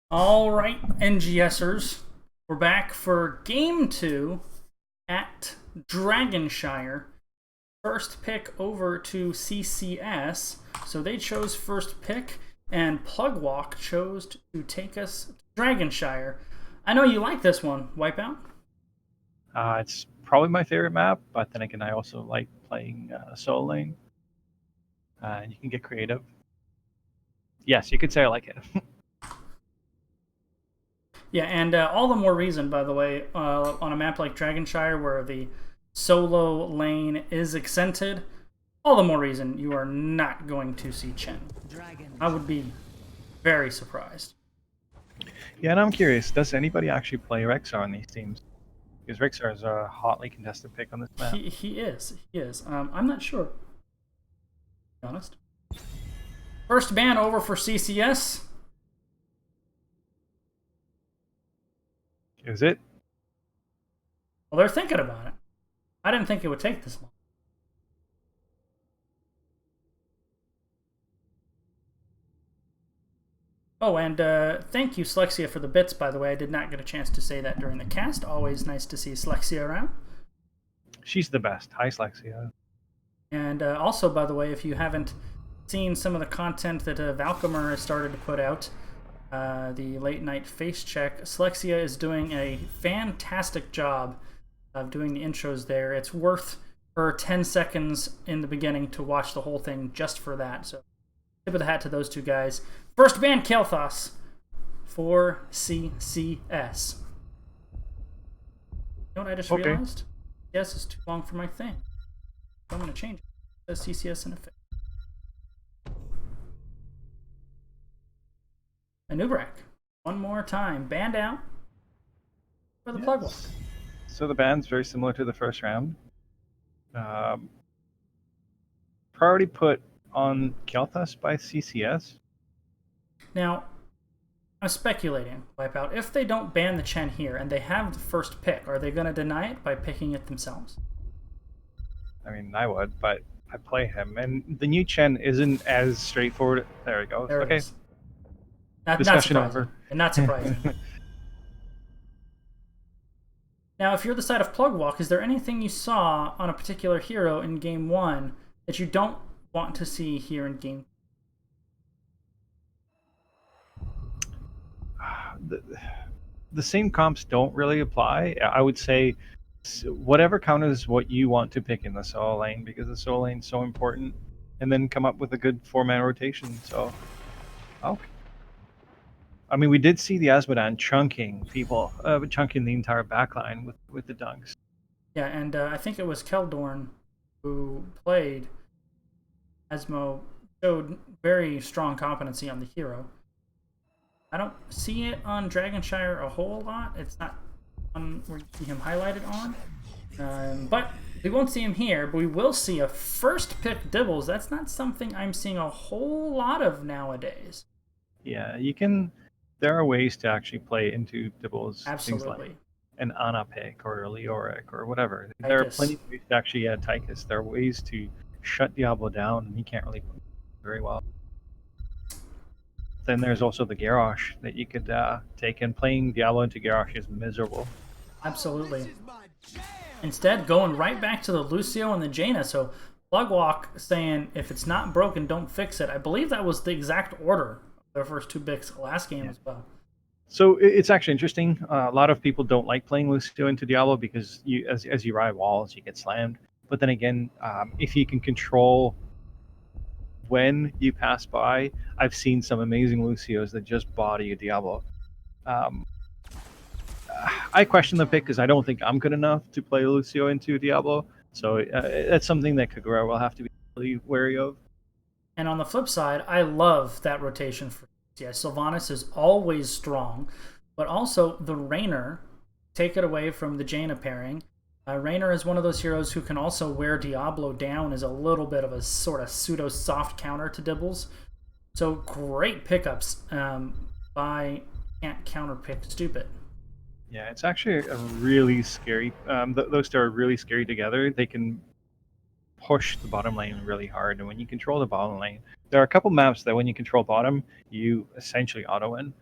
All right, NGSers, we're back for Game 2 at Dragonshire. First pick over to CCS, so they chose first pick, and Plugwalk chose to take us to Dragonshire. I know you like this one, Wipeout. It's probably my favorite map, but then again, I also like playing solo lane. You can get creative. Yes, you could say I like it. Yeah, and all the more reason, by the way, on a map like Dragonshire where the solo lane is accented, all the more reason you are not going to see Chen. I would be very surprised. Yeah, and I'm curious, does anybody actually play Rexar on these teams? Because Rexar is a hotly contested pick on this map. He is. I'm not sure, to be honest. First ban over for CCS. Is it? Well, they're thinking about it. I didn't think it would take this long. Oh, and thank you, Slexia, for the bits, by the way. I did not get a chance to say that during the cast. Always nice to see Slexia around. She's the best. Hi, Slexia. And also, by the way, if you haven't seen some of the content that Valcomer has started to put out, the late night face check, Slexia is doing a fantastic job of doing the intros there. It's worth her 10 seconds in the beginning to watch the whole thing just for that. So tip of the hat to those two guys. First ban Kael'thas for CCS. You know what I just realized? Yes, is too long for my thing. I'm going to change it. It says CCS in effect. Anubrak, one more time. Banned out for the plug walk. So the ban's very similar to the first round. Priority put on Kael'thas by CCS. Now, I'm speculating, Wipeout. If they don't ban the Chen here and they have the first pick, are they going to deny it by picking it themselves? I mean, I would, but I play him. And the new Chen isn't as straightforward. There we go. There okay. it is. Not Discussion surprising. over. And not surprising. Now, if you're the side of Plug Walk, is there anything you saw on a particular hero in Game 1 that you don't want to see here in Game 2? The same comps don't really apply. I would say whatever counters what you want to pick in the solo lane, because the solo lane is so important, and then come up with a good 4-man rotation. So, okay. I mean, we did see the Asmodan chunking people, chunking the entire backline with the dunks. Yeah, and I think it was Keldorn who played Asmo, showed very strong competency on the hero. I don't see it on Dragonshire a whole lot. It's not one where you see him highlighted on. But we won't see him here, but we will see a first pick Dibbles. That's not something I'm seeing a whole lot of nowadays. Yeah, you can. There are ways to actually play into Dibbles. Absolutely. Things like an Ana pick or a Leoric or whatever. Tychus. There are plenty of ways to actually Tychus. There are ways to shut Diablo down, and he can't really play very well. Then there's also the Garrosh that you could take, and playing Diablo into Garrosh is miserable. Absolutely. Instead, going right back to the Lucio and the Jaina. So Plugwalk saying, if it's not broken, don't fix it. I believe that was the exact order of their first two picks last game as well. So it's actually interesting. A lot of people don't like playing Lucio into Diablo because as you ride walls, you get slammed. But then again, if you can control when you pass by, I've seen some amazing Lucios that just body a Diablo. I question the pick because I don't think I'm good enough to play Lucio into Diablo. So that's something that Kagura will have to be really wary of. And on the flip side, I love that rotation for CCS. Sylvanas is always strong, but also the Raynor, take it away from the Jaina pairing. Raynor is one of those heroes who can also wear Diablo down as a little bit of a sort of pseudo-soft counter to Dibbles. So great pickups by Can't Counterpick Stupid. Yeah, it's actually a really scary... those two are really scary together. They can push the bottom lane really hard, and when you control the bottom lane, there are a couple maps that when you control bottom, you essentially auto-win.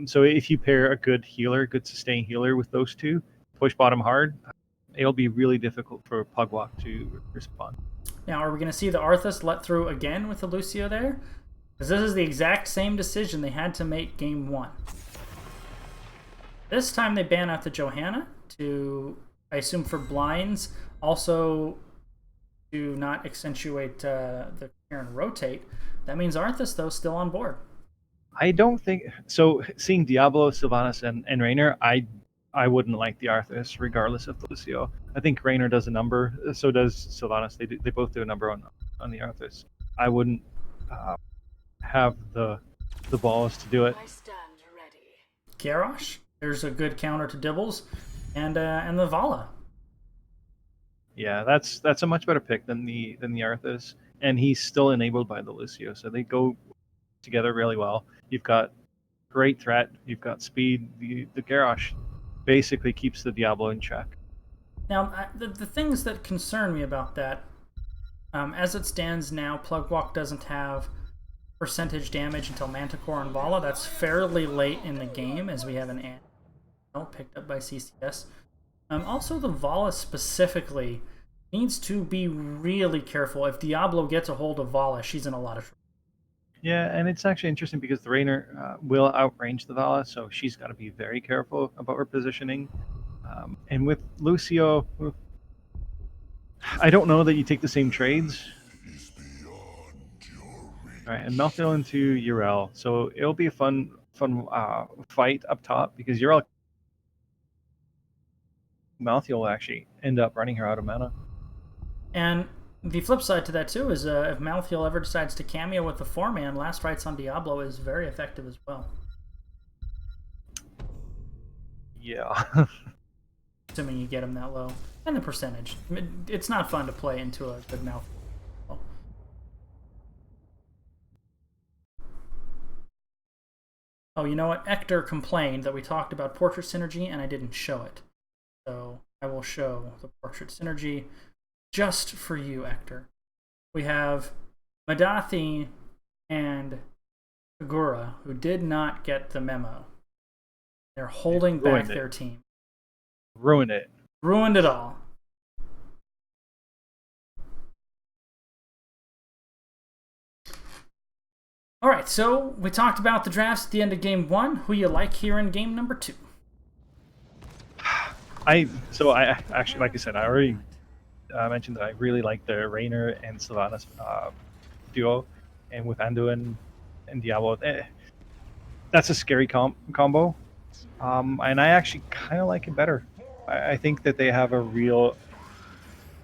So if you pair a good healer, good sustain healer with those two, push bottom hard, it'll be really difficult for Pugwalk to respond. Now, are we going to see the Arthas let through again with the Lucio there? Because this is the exact same decision they had to make game 1. This time they ban out the Johanna to, I assume, for blinds, also to not accentuate the Karen rotate. That means Arthas, though, still on board. I don't think... So, seeing Diablo, Sylvanas, and Raynor, I wouldn't like the Arthas, regardless of the Lucio. I think Raynor does a number, so does Sylvanas. They both do a number on the Arthas. I wouldn't have the balls to do it. I stand ready. Garrosh, there's a good counter to Dibbles, and the Vala. Yeah, that's a much better pick than the Arthas, and he's still enabled by the Lucio, so they go together really well. You've got great threat, you've got speed. The Garrosh basically keeps the Diablo in check. Now, the things that concern me about that, as it stands now, Plugwalk doesn't have percentage damage until Manticore and Vala. That's fairly late in the game, as we have an Anno picked up by CCS. Also, the Vala specifically needs to be really careful. If Diablo gets a hold of Vala, she's in a lot of trouble. Yeah, and it's actually interesting because the Raynor will outrange the Vala, so she's got to be very careful about her positioning. And with Lucio, I don't know that you take the same trades. All right, and Malthael into Urel. So it'll be a fun fight up top because Urel Malthael will actually end up running her out of mana. And the flip side to that too is if Malthael ever decides to cameo with the 4-man, Last Rites on Diablo is very effective as well. Yeah. Assuming you get him that low. And the percentage. It's not fun to play into a good Malthael. Oh, you know what? Ector complained that we talked about Portrait Synergy and I didn't show it. So I will show the Portrait Synergy just for you, Ector. We have Madathi and Kagura, who did not get the memo. They're holding back their team. Ruined it. Ruined it all. All right, so we talked about the drafts at the end of game 1. Who you like here in game number 2? I actually, like I said, I already mentioned that I really like the Raynor and Sylvanas duo, and with Anduin and Diablo, that's a scary combo. And I actually kind of like it better. I think that they have a real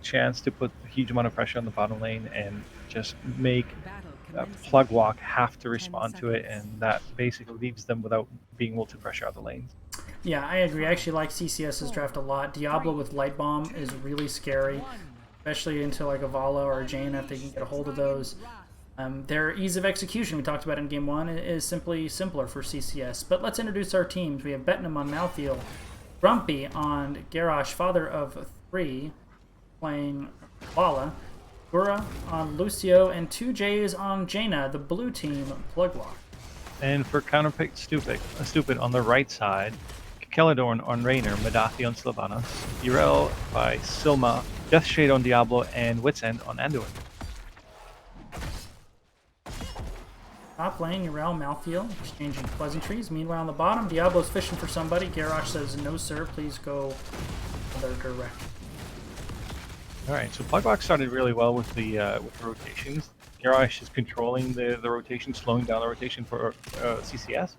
chance to put a huge amount of pressure on the bottom lane and just make Plugwalk have to respond to it, and that basically leaves them without being able to pressure out the lanes. Yeah, I agree. I actually like CCS's draft a lot. Diablo with Light Bomb is really scary, especially into like a Vala or a Jaina if they can get a hold of those. Their ease of execution, we talked about in game 1, is simply simpler for CCS. But let's introduce our teams. We have Betnam on Malthael, Grumpy on Garrosh, father of 3, playing Vala, Gura on Lucio, and 2 J's on Jaina, the blue team, Plugwalk. And for Counterpick Stupid on the right side, Keladorn on Raynor, Madathi on Sylvanas, Urel by Silma, Deathshade on Diablo, and Wit's End on Anduin. Top lane, Urel, Malthael, exchanging pleasantries. Meanwhile, on the bottom, Diablo's fishing for somebody. Garrosh says, no sir, please go other direction. Alright, so Plugwalk started really well with the rotations. Garrosh is controlling the rotation, slowing down the rotation for CCS.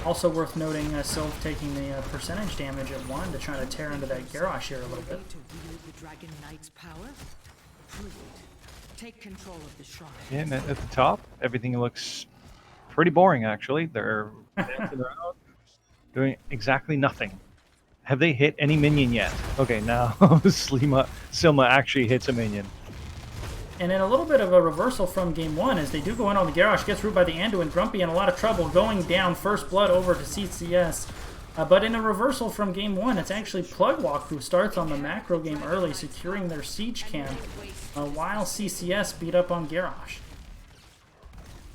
Also worth noting, Sylv taking the percentage damage at 1 to try to tear into that Garrosh here a little bit. Take control of the shrine. Yeah, and at the top, everything looks pretty boring actually. They're dancing around, doing exactly nothing. Have they hit any minion yet? Okay, now Silma actually hits a minion. And in a little bit of a reversal from game 1, as they do go in on the Garrosh, gets ruled by the Anduin, Grumpy in a lot of trouble, going down first blood over to CCS. But in a reversal from game 1, it's actually Plugwalk who starts on the macro game early, securing their siege camp, while CCS beat up on Garrosh.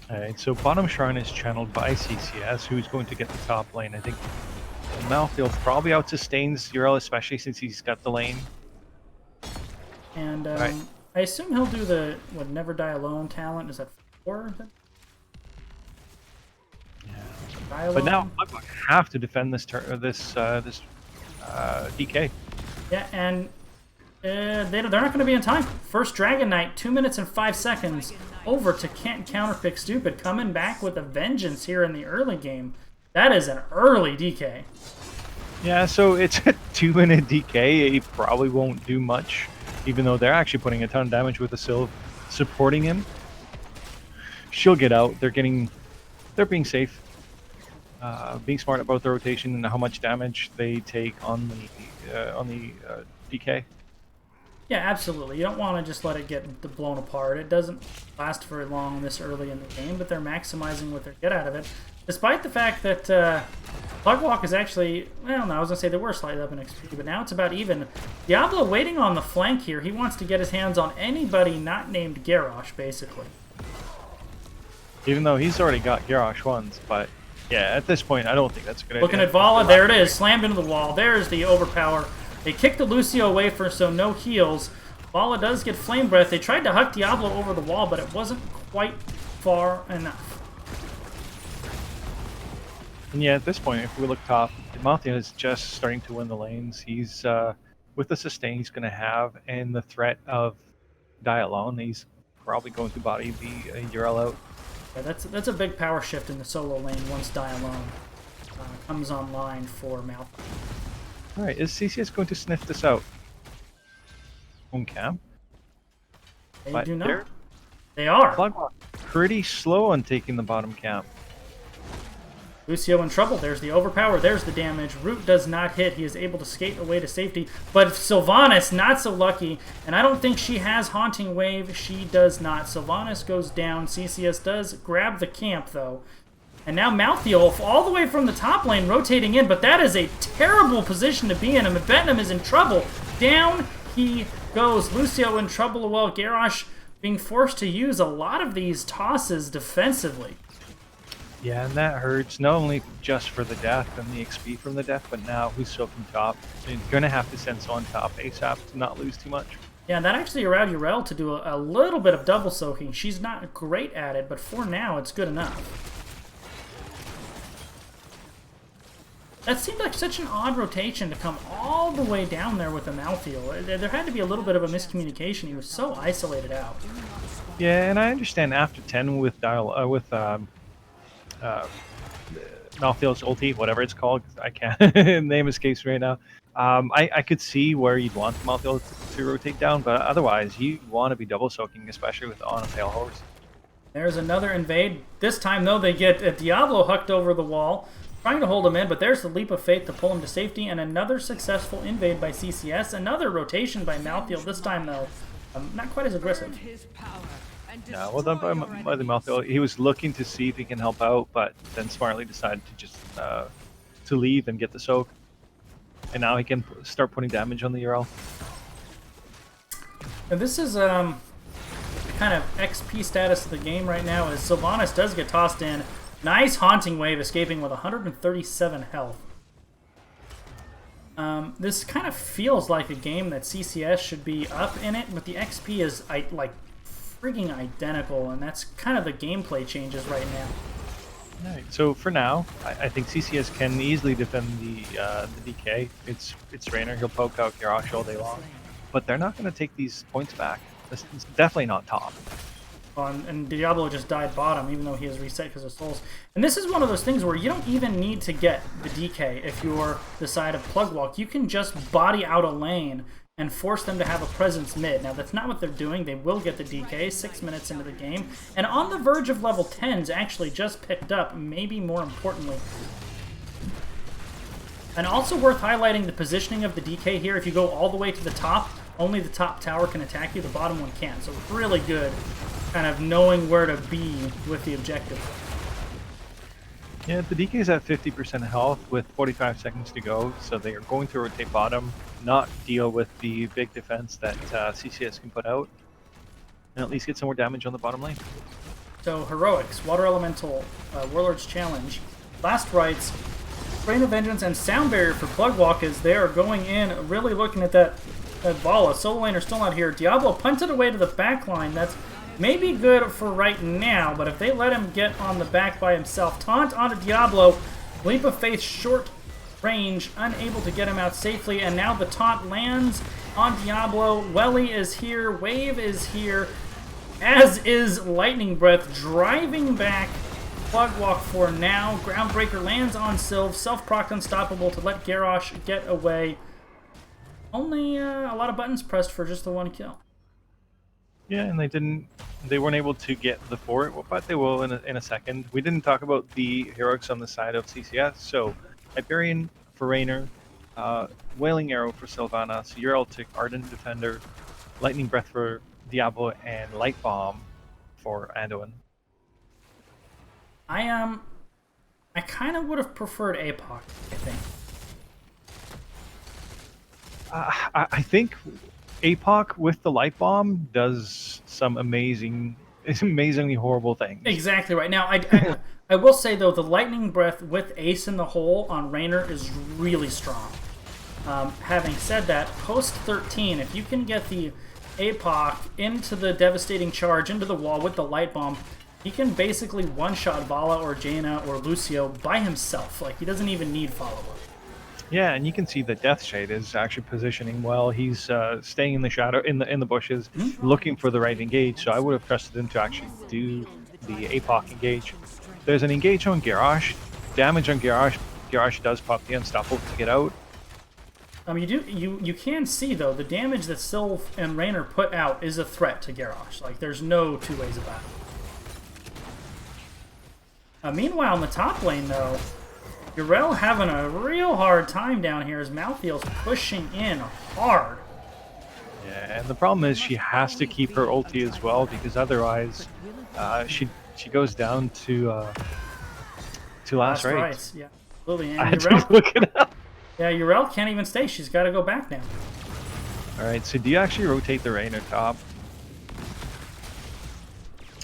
Alright, so bottom shrine is channeled by CCS, who's going to get the top lane. I think Malthael probably out-sustains Urel, especially since he's got the lane. And right. I assume he'll do the Never Die Alone talent. Is that 4? Yeah. But now Plugwalk have to defend this DK. Yeah, and they're not going to be in time. First Dragon Knight, 2 minutes and 5 seconds. Over to Counterpick Stupid, coming back with a vengeance here in the early game. That is an early DK. Yeah, so it's a 2-minute DK. He probably won't do much, even though they're actually putting a ton of damage with the Sylv supporting him. She'll get out. They're being safe, being smart about the rotation and how much damage they take on the DK. Yeah, absolutely. You don't want to just let it get blown apart. It doesn't last very long this early in the game, but they're maximizing what they get out of it. Despite the fact that Plugwalk is actually, well, no, I was going to say they were slightly up in XP, but now it's about even. Diablo waiting on the flank here. He wants to get his hands on anybody not named Garrosh, basically. Even though he's already got Garrosh once, but yeah, at this point, I don't think that's a good idea. Looking at Vala, there it is, slammed into the wall. There's the overpower. They kicked the Lucio away for so no heals. Vala does get Flame Breath. They tried to huck Diablo over the wall, but it wasn't quite far enough. And yeah, at this point, if we look top, Malthea is just starting to win the lanes. He's with the sustain he's going to have and the threat of die alone, he's probably going to body the Ural out. Yeah, that's a big power shift in the solo lane once Die Alone comes online for Malthea. All right, is CCS going to sniff this out? On cam? They do not. They are. Plugwalk pretty slow on taking the bottom camp. Lucio in trouble. There's the overpower. There's the damage. Root does not hit. He is able to skate away to safety. But Sylvanas, not so lucky. And I don't think she has Haunting Wave. She does not. Sylvanas goes down. CCS does grab the camp, though. And now Malthea all the way from the top lane rotating in. But that is a terrible position to be in. And Betnam is in trouble. Down he goes. Lucio in trouble as well. Garrosh being forced to use a lot of these tosses defensively. Yeah, and that hurts, not only just for the death and the XP from the death, but now who's soaking top. You're going to have to send someone top ASAP to not lose too much. Yeah, that actually allowed Urel to do a little bit of double soaking. She's not great at it, but for now, it's good enough. That seemed like such an odd rotation to come all the way down there with the Malthea. There had to be a little bit of a miscommunication. He was so isolated out. Yeah, and I understand after 10 with Malthea's ulti, whatever it's called, I can't name escapes right now. I could see where you'd want Malthea to rotate down, but otherwise you want to be double soaking, especially with on a pale horse. There's another invade. This time though, they get Diablo hucked over the wall, trying to hold him in, but there's the leap of faith to pull him to safety, and another successful invade by CCS. Another rotation by Malthea. This time though, not quite as aggressive. Yeah, well done by the Malthea. He was looking to see if he can help out, but then smartly decided to just to leave and get the soak. And now he can start putting damage on the Ural. And this is kind of XP status of the game right now, as Sylvanas does get tossed in. Nice Haunting Wave, escaping with 137 health. This kind of feels like a game that CCS should be up in it, but the XP is like freaking identical, and that's kind of the gameplay changes right now. Right. So for now, I think CCS can easily defend the DK. It's Raynor. He'll poke out Garrosh all day long, but they're not going to take these points back. It's definitely not top. And Diablo just died bottom, even though he has reset because of souls. And this is one of those things where you don't even need to get the DK if you're the side of Plugwalk. You can just body out a lane and force them to have a presence mid. Now, that's not what they're doing. They will get the DK 6 minutes into the game. And on the verge of level 10s actually just picked up, maybe more importantly. And also worth highlighting the positioning of the DK here. If you go all the way to the top, only the top tower can attack you, the bottom one can't. So it's really good kind of knowing where to be with the objective. Yeah, the DK is at 50% health with 45 seconds to go, so they are going to rotate bottom, not deal with the big defense that CCS can put out, and at least get some more damage on the bottom lane. So Heroics, Water Elemental, Warlord's Challenge, Last Rites, Rain of Vengeance, and Sound Barrier for Plugwalk as they are going in, really looking at that Bala. Solo laner still not here. Diablo punted away to the back line. That's maybe good for right now, but if they let him get on the back by himself, taunt onto Diablo, Leap of Faith short range, unable to get him out safely, and now the taunt lands on Diablo. Welly is here, Wave is here, as is Lightning Breath, driving back Plugwalk for now. Groundbreaker lands on Sylv, self-proc unstoppable to let Garrosh get away. Only a lot of buttons pressed for just the one kill. Yeah, and they weren't able to get the fort, but they will in a second. We didn't talk about the heroics on the side of CCS, so Hyperion for Raynor, Wailing Arrow for Sylvanas, Ural to Ardent Defender, Lightning Breath for Diablo, and Light Bomb for Anduin. I kind of would have preferred APOC, I think. I think APOC with the Light Bomb does some amazingly horrible things. Exactly right. Now, I will say, though, the Lightning Breath with Ace in the hole on Raynor is really strong. Having said that, post 13, if you can get the APOC into the devastating charge, into the wall with the Light Bomb, he can basically one-shot Vala or Jaina or Lucio by himself. Like, he doesn't even need follow-up. Yeah, and you can see that Death Shade is actually positioning well. He's staying in the shadow, in the bushes, looking for the right engage. So I would have trusted him to actually do the APOC engage. There's an engage on Garrosh, damage on Garrosh. Garrosh does pop the Unstoppable to get out. You can see though the damage that Sylph and Raynor put out is a threat to Garrosh. Like, there's no two ways about it. Meanwhile, in the top lane though, Yrel having a real hard time down here as Malthael's pushing in hard. Yeah, and the problem is she has to keep her ulti as well, because otherwise she goes down to last rites. Yeah, absolutely. And I had to look it up. Yeah, Yrel can't even stay. She's got to go back now. All right, so do you actually rotate the Raynor top?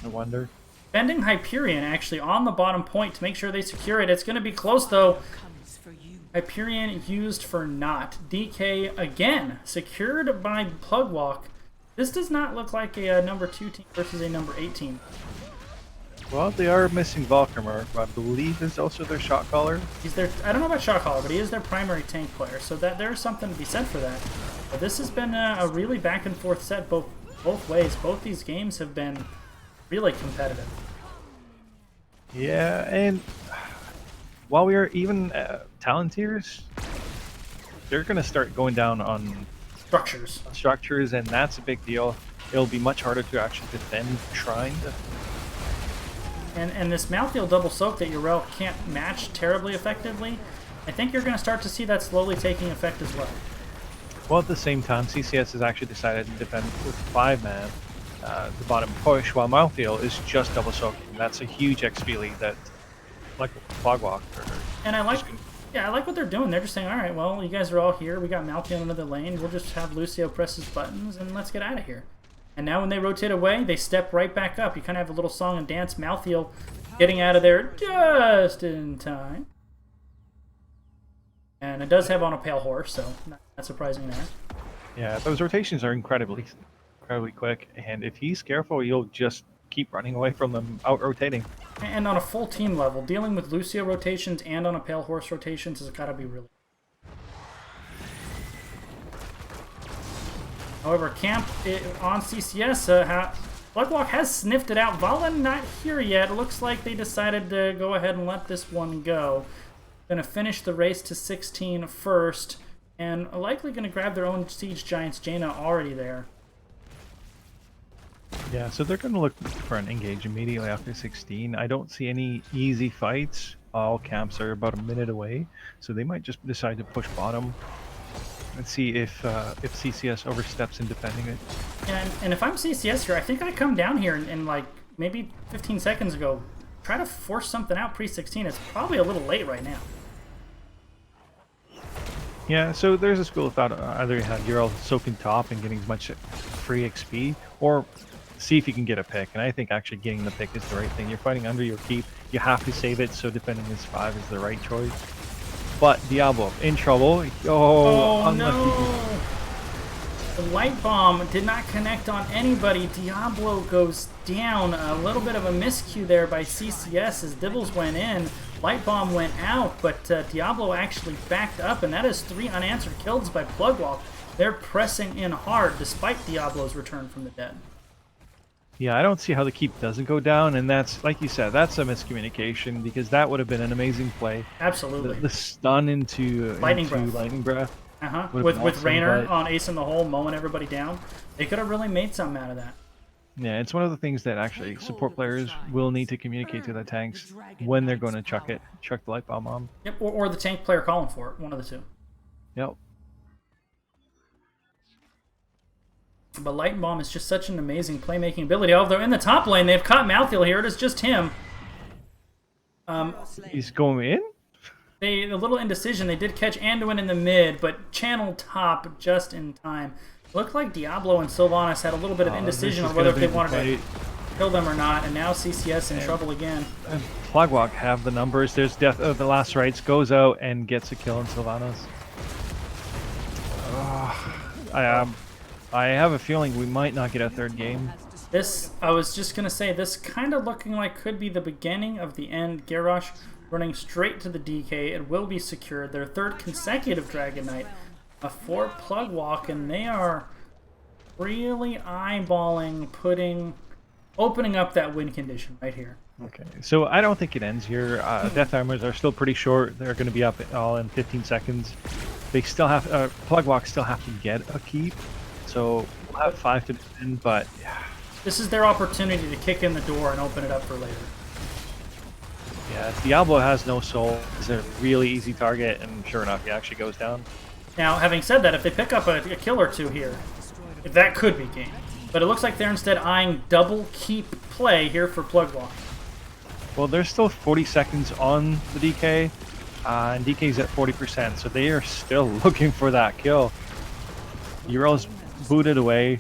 I wonder. Bending Hyperion actually on the bottom point to make sure they secure it. It's going to be close though. Hyperion used for naught. DK again secured by Plugwalk. This does not look like a number 2 team versus a number 8 team. Well, they are missing Valkymer, who I believe is also their shot caller. He's their, I don't know about shot caller, but he is their primary tank player, so that there's something to be said for that. But this has been a really back and forth set both ways. Both these games have been really competitive. Yeah, and while we are even talent tiers, they're going to start going down on structures, and that's a big deal. It'll be much harder to actually defend Shrine. And this Malthael double soak that Yrel can't match terribly effectively, I think you're going to start to see that slowly taking effect as well. Well, at the same time, CCS has actually decided to defend with 5-man the bottom push, while Malthael is just double soaking. That's a huge XP lead that, like Plugwalk. And I like what they're doing. They're just saying, all right, well, you guys are all here. We got Malthael in another lane. We'll just have Lucio press his buttons and let's get out of here. And now when they rotate away, they step right back up. You kind of have a little song and dance. Malthael getting out of there just in time. And it does have on a pale horse, so not surprising there. Yeah, those rotations are incredibly quick, and if he's careful, you'll just keep running away from them, out-rotating. And on a full team level, dealing with Lucio rotations and on a pale horse rotations has got to be really... However, Camp on CCS, Plugwalk has sniffed it out. Vala not here yet. It looks like they decided to go ahead and let this one go. Going to finish the race to 16 first, and likely going to grab their own Siege Giants. Jaina already there. Yeah, so they're going to look for an engage immediately after 16. I don't see any easy fights. All camps are about a minute away, so they might just decide to push bottom. Let's see if CCS oversteps in defending it. And if I'm CCS here, I think I come down here and like maybe 15 seconds ago, try to force something out pre-16. It's probably a little late right now. Yeah, so there's a school of thought either you have Yrel soaking top and getting as much free XP, or see if you can get a pick. And I think actually getting the pick is the right thing. You're fighting under your keep. You have to save it, so defending this 5 is the right choice. But Diablo in trouble. Oh no! The light bomb did not connect on anybody. Diablo goes down. A little bit of a miscue there by CCS as Dibbles went in. Light bomb went out, but Diablo actually backed up, and that is 3 unanswered kills by Plugwalk. They're pressing in hard despite Diablo's return from the dead. Yeah, I don't see how the keep doesn't go down, and that's, like you said, that's a miscommunication, because that would have been an amazing play. Absolutely. The stun into Lightning Breath. With awesome, Raynor on Ace in the Hole, mowing everybody down. They could have really made something out of that. Yeah, it's one of the things that actually support players will need to communicate to their tanks when they're going to chuck the light bomb on. Yep, or the tank player calling for it, one of the two. Yep. But Light Bomb is just such an amazing playmaking ability. Although in the top lane, they've caught Malthael here. It is just him. He's going in? A little indecision. They did catch Anduin in the mid, but channel top just in time. Looked like Diablo and Sylvanas had a little bit of indecision on whether they wanted to kill them or not, and now CCS in trouble again. And Plugwalk have the numbers. There's death of the last rites, goes out and gets a kill on Sylvanas. I have a feeling we might not get a third game. This, I was just going to say, this kind of looking like could be the beginning of the end. Garrosh running straight to the DK. It will be secured. Their third consecutive Dragon Knight. A 4 plug walk, and they are really eyeballing opening up that win condition right here. Okay, so I don't think it ends here. Death Armors are still pretty short. They're going to be up all in 15 seconds. They still have plug walk still have to get a keep, so we'll have 5 to defend. But yeah, this is their opportunity to kick in the door and open it up for later. Yeah, Diablo has no soul. It's a really easy target, and sure enough, he actually goes down. Now, having said that, if they pick up a kill or two here, that could be game. But it looks like they're instead eyeing double keep play here for plug walk. Well, there's still 40 seconds on the DK, and DK's at 40%, so they are still looking for that kill. Ural's booted away.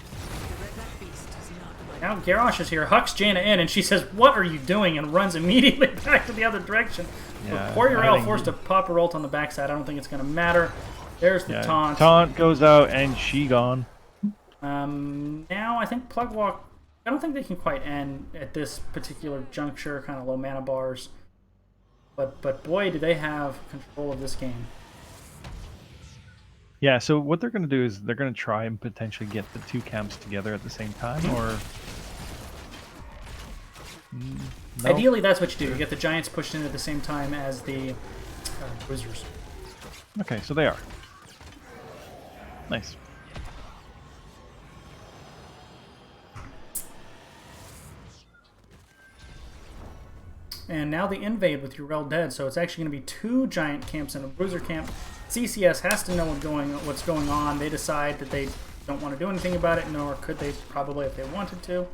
Now Garrosh is here, hucks Jaina in, and she says, "What are you doing?" and runs immediately back to the other direction. Yeah, Poor Urel forced to pop her ult on the backside. I don't think it's going to matter. There's the taunt. Taunt goes out, and she gone. Now I think plug walk, I don't think they can quite end at this particular juncture, kind of low mana bars. But boy, do they have control of this game. Yeah, so what they're going to do is they're going to try and potentially get the two camps together at the same time, or... No? Ideally, that's what you do. You get the Giants pushed in at the same time as the Wizards. Okay, so they are. Nice. And now the invade with Urel dead, so it's actually going to be 2 giant camps and a bruiser camp. CCS has to know what's going on. They decide that they don't want to do anything about it, nor could they probably if they wanted to.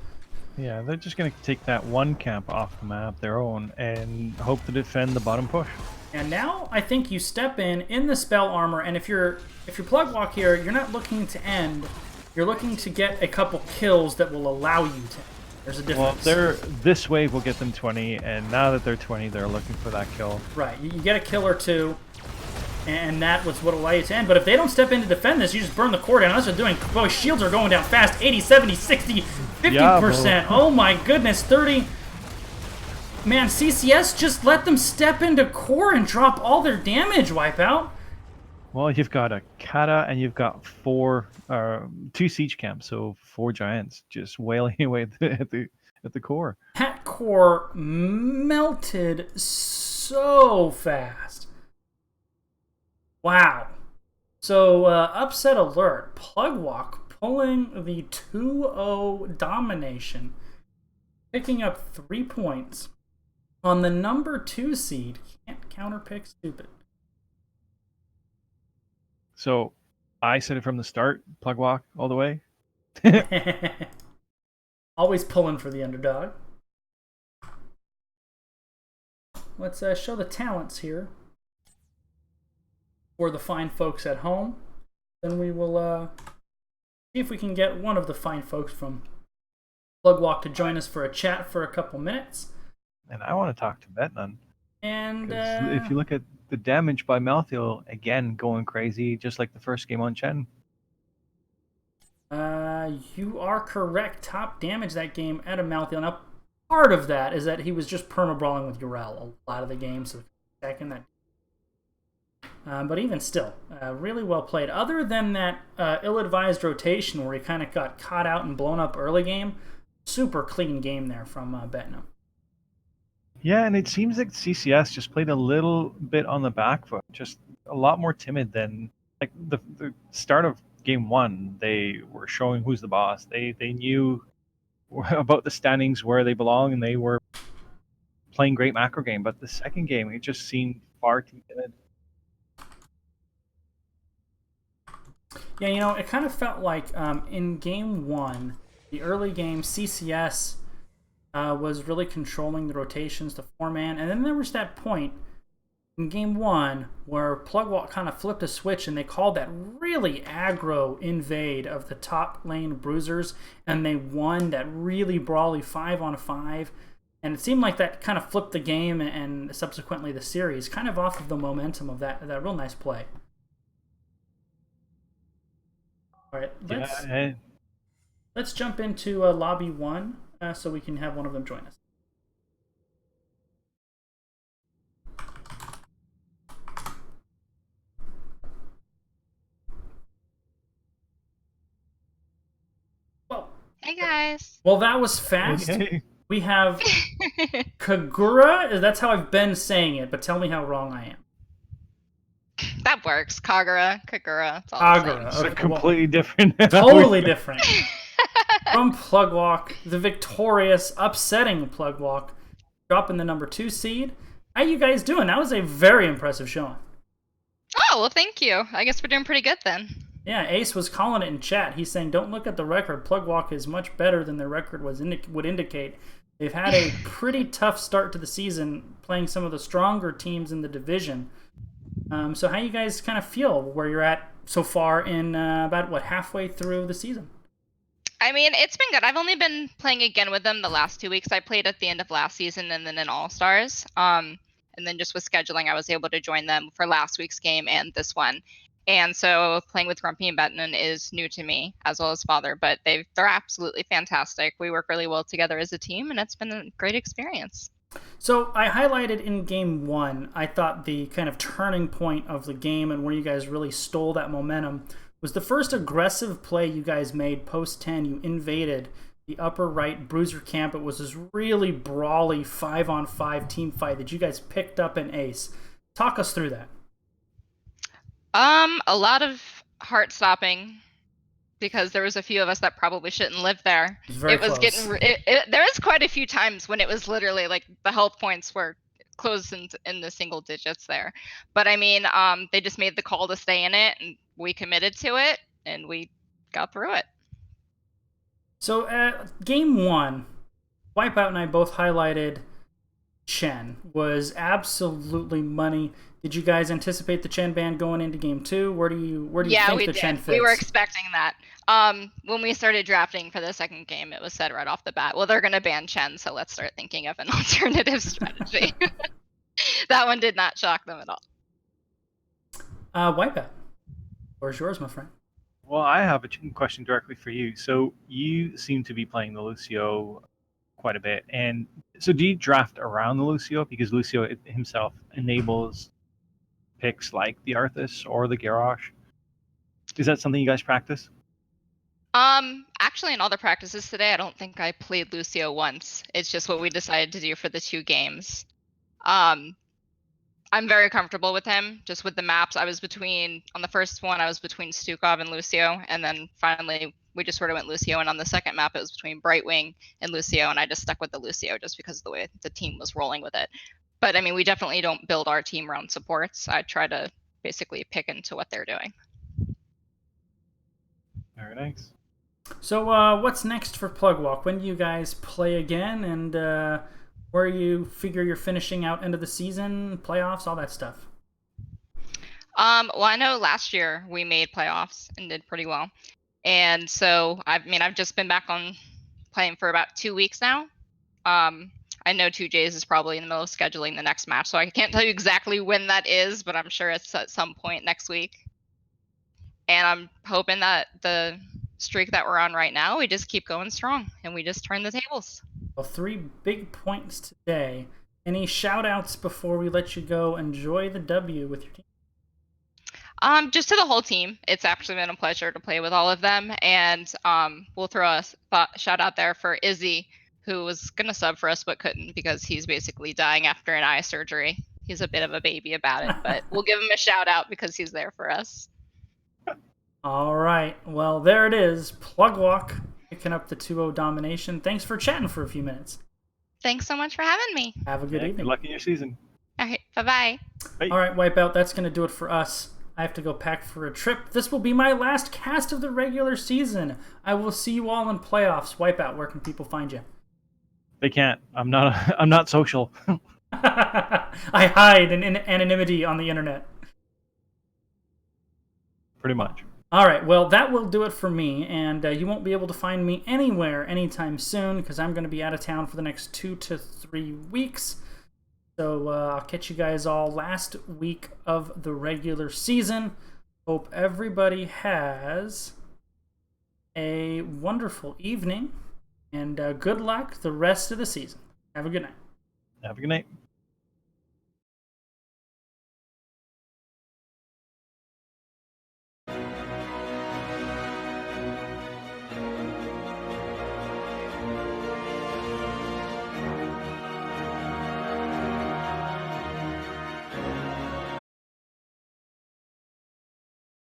Yeah, they're just going to take that one camp off the map, their own, and hope to defend the bottom push. And now I think you step in the spell armor, and if you're plug walk here, you're not looking to end. You're looking to get a couple kills that will allow you to. There's a difference. Well, this wave will get them 20, and now that they're 20, they're looking for that kill. Right, you get a kill or two, and that was what will allow you to end. But if they don't step in to defend this, you just burn the core down. That's what they're doing. Boy, shields are going down fast. 80, 70, 60, 50%. Yeah, oh my goodness, 30. Man, CCS just let them step into core and drop all their damage, Wipeout. Well, you've got a Kata and you've got 2 siege camps, so 4 giants just wailing away at the core. That core melted so fast. Wow. So, upset alert. Plugwalk pulling the 2-0 domination, picking up 3 points on the number 2 seed. Can't counterpick stupid. So, I said it from the start, Plugwalk all the way. Always pulling for the underdog. Let's show the talents here for the fine folks at home. Then we will see if we can get one of the fine folks from Plugwalk to join us for a chat for a couple minutes. And I want to talk to Betnun. And if you look at the damage by Malthael, again, going crazy, just like the first game on Chen. You are correct. Top damage that game at a Malthael. Now, part of that is that he was just perma-brawling with Urel a lot of the game, so second that. But even still, really well played. Other than that ill-advised rotation where he kind of got caught out and blown up early game, super clean game there from Betnum. Yeah, and it seems like CCS just played a little bit on the back foot, just a lot more timid than like the start of game 1. They were showing who's the boss. They knew about the standings, where they belong, and they were playing great macro game. But the second game, it just seemed far too timid. Yeah, you know, it kind of felt like in game 1, the early game, CCS was really controlling the rotations, the 4-man, and then there was that point in game 1 where Plugwalk kind of flipped a switch and they called that really aggro invade of the top lane bruisers, and they won that really brawly 5-on-5, and it seemed like that kind of flipped the game and subsequently the series, kind of off of the momentum of that real nice play. All right, let's... Let's jump into lobby 1 so we can have one of them join us. Hey guys. Well, that was fast. Hey. We have Kagura. That's how I've been saying it, but tell me how wrong I am. That works. Kagura. It's all Kagura. the It's Okay, completely different. totally different. same. From Plugwalk, the victorious, upsetting Plugwalk, dropping the number 2 seed. How you guys doing? That was a very impressive showing. Oh, well, thank you. I guess we're doing pretty good then. Yeah, Ace was calling it in chat. He's saying, don't look at the record. Plugwalk is much better than their record would indicate. They've had a pretty tough start to the season, playing some of the stronger teams in the division. So how you guys kind of feel where you're at so far in about, halfway through the season? I mean, it's been good. I've only been playing again with them the last 2 weeks. I played at the end of last season and then in All-Stars. And then just with scheduling, I was able to join them for last week's game and this one. And so playing with Grumpy and Bettman is new to me, as well as Father, but they're absolutely fantastic. We work really well together as a team, and it's been a great experience. So I highlighted in game 1, I thought the kind of turning point of the game and where you guys really stole that momentum was the first aggressive play you guys made post 10. You invaded the upper right bruiser camp. It was this really brawly 5-on-5 team fight that you guys picked up in Ace. Talk us through that. A lot of heart stopping because there was a few of us that probably shouldn't live there. It was very close. There was quite a few times when it was literally like the health points were close in the single digits there. But I mean, they just made the call to stay in it, and we committed to it, and we got through it. So game 1, Wipeout and I both highlighted Chen was absolutely money. Did you guys anticipate the Chen ban going into game 2? Where do you think the Chen fits? We were expecting that. When we started drafting for the second game, it was said right off the bat, well, they're going to ban Chen, so let's start thinking of an alternative strategy. That one did not shock them at all. Wipeout, where's yours, my friend? Well, I have a question directly for you. So you seem to be playing the Lucio quite a bit. And so do you draft around the Lucio? Because Lucio himself enables picks like the Arthas or the Garrosh. Is that something you guys practice? Actually, in all the practices today, I don't think I played Lucio once. It's just what we decided to do for the 2 games. I'm very comfortable with him, just with the maps. On the first one, I was between Stukov and Lucio, and then finally we just sort of went Lucio, and on the second map, it was between Brightwing and Lucio, and I just stuck with the Lucio just because of the way the team was rolling with it. But I mean, we definitely don't build our team around supports. I try to basically pick into what they're doing. Very nice. So what's next for Plugwalk? When do you guys play again, and where you figure you're finishing out end of the season, playoffs, all that stuff? Well, I know last year we made playoffs and did pretty well. And so, I've just been back on playing for about 2 weeks now. I know 2J's is probably in the middle of scheduling the next match, so I can't tell you exactly when that is, but I'm sure it's at some point next week. And I'm hoping that the streak that we're on right now, we just keep going strong, and we just turn the tables. Well, 3 big points today. Any shout-outs before we let you go? Enjoy the W with your team. Just to the whole team. It's actually been a pleasure to play with all of them, and we'll throw a shout out there for Izzy, who was gonna sub for us but couldn't because he's basically dying after an eye surgery. He's a bit of a baby about it, but we'll give him a shout out because he's there for us. All right, well, there it is. Plugwalk picking up the 2-0 domination. Thanks for chatting for a few minutes. Thanks so much for having me. Have a good evening. Good luck in your season. All right, bye-bye. Bye. All right, Wipeout, that's going to do it for us. I have to go pack for a trip. This will be my last cast of the regular season. I will see you all in playoffs. Wipeout, where can people find you? They can't. I'm not social. I hide in anonymity on the internet. Pretty much. All right, well, that will do it for me, and you won't be able to find me anywhere anytime soon because I'm going to be out of town for the next 2 to 3 weeks. So I'll catch you guys all last week of the regular season. Hope everybody has a wonderful evening, and good luck the rest of the season. Have a good night. Have a good night.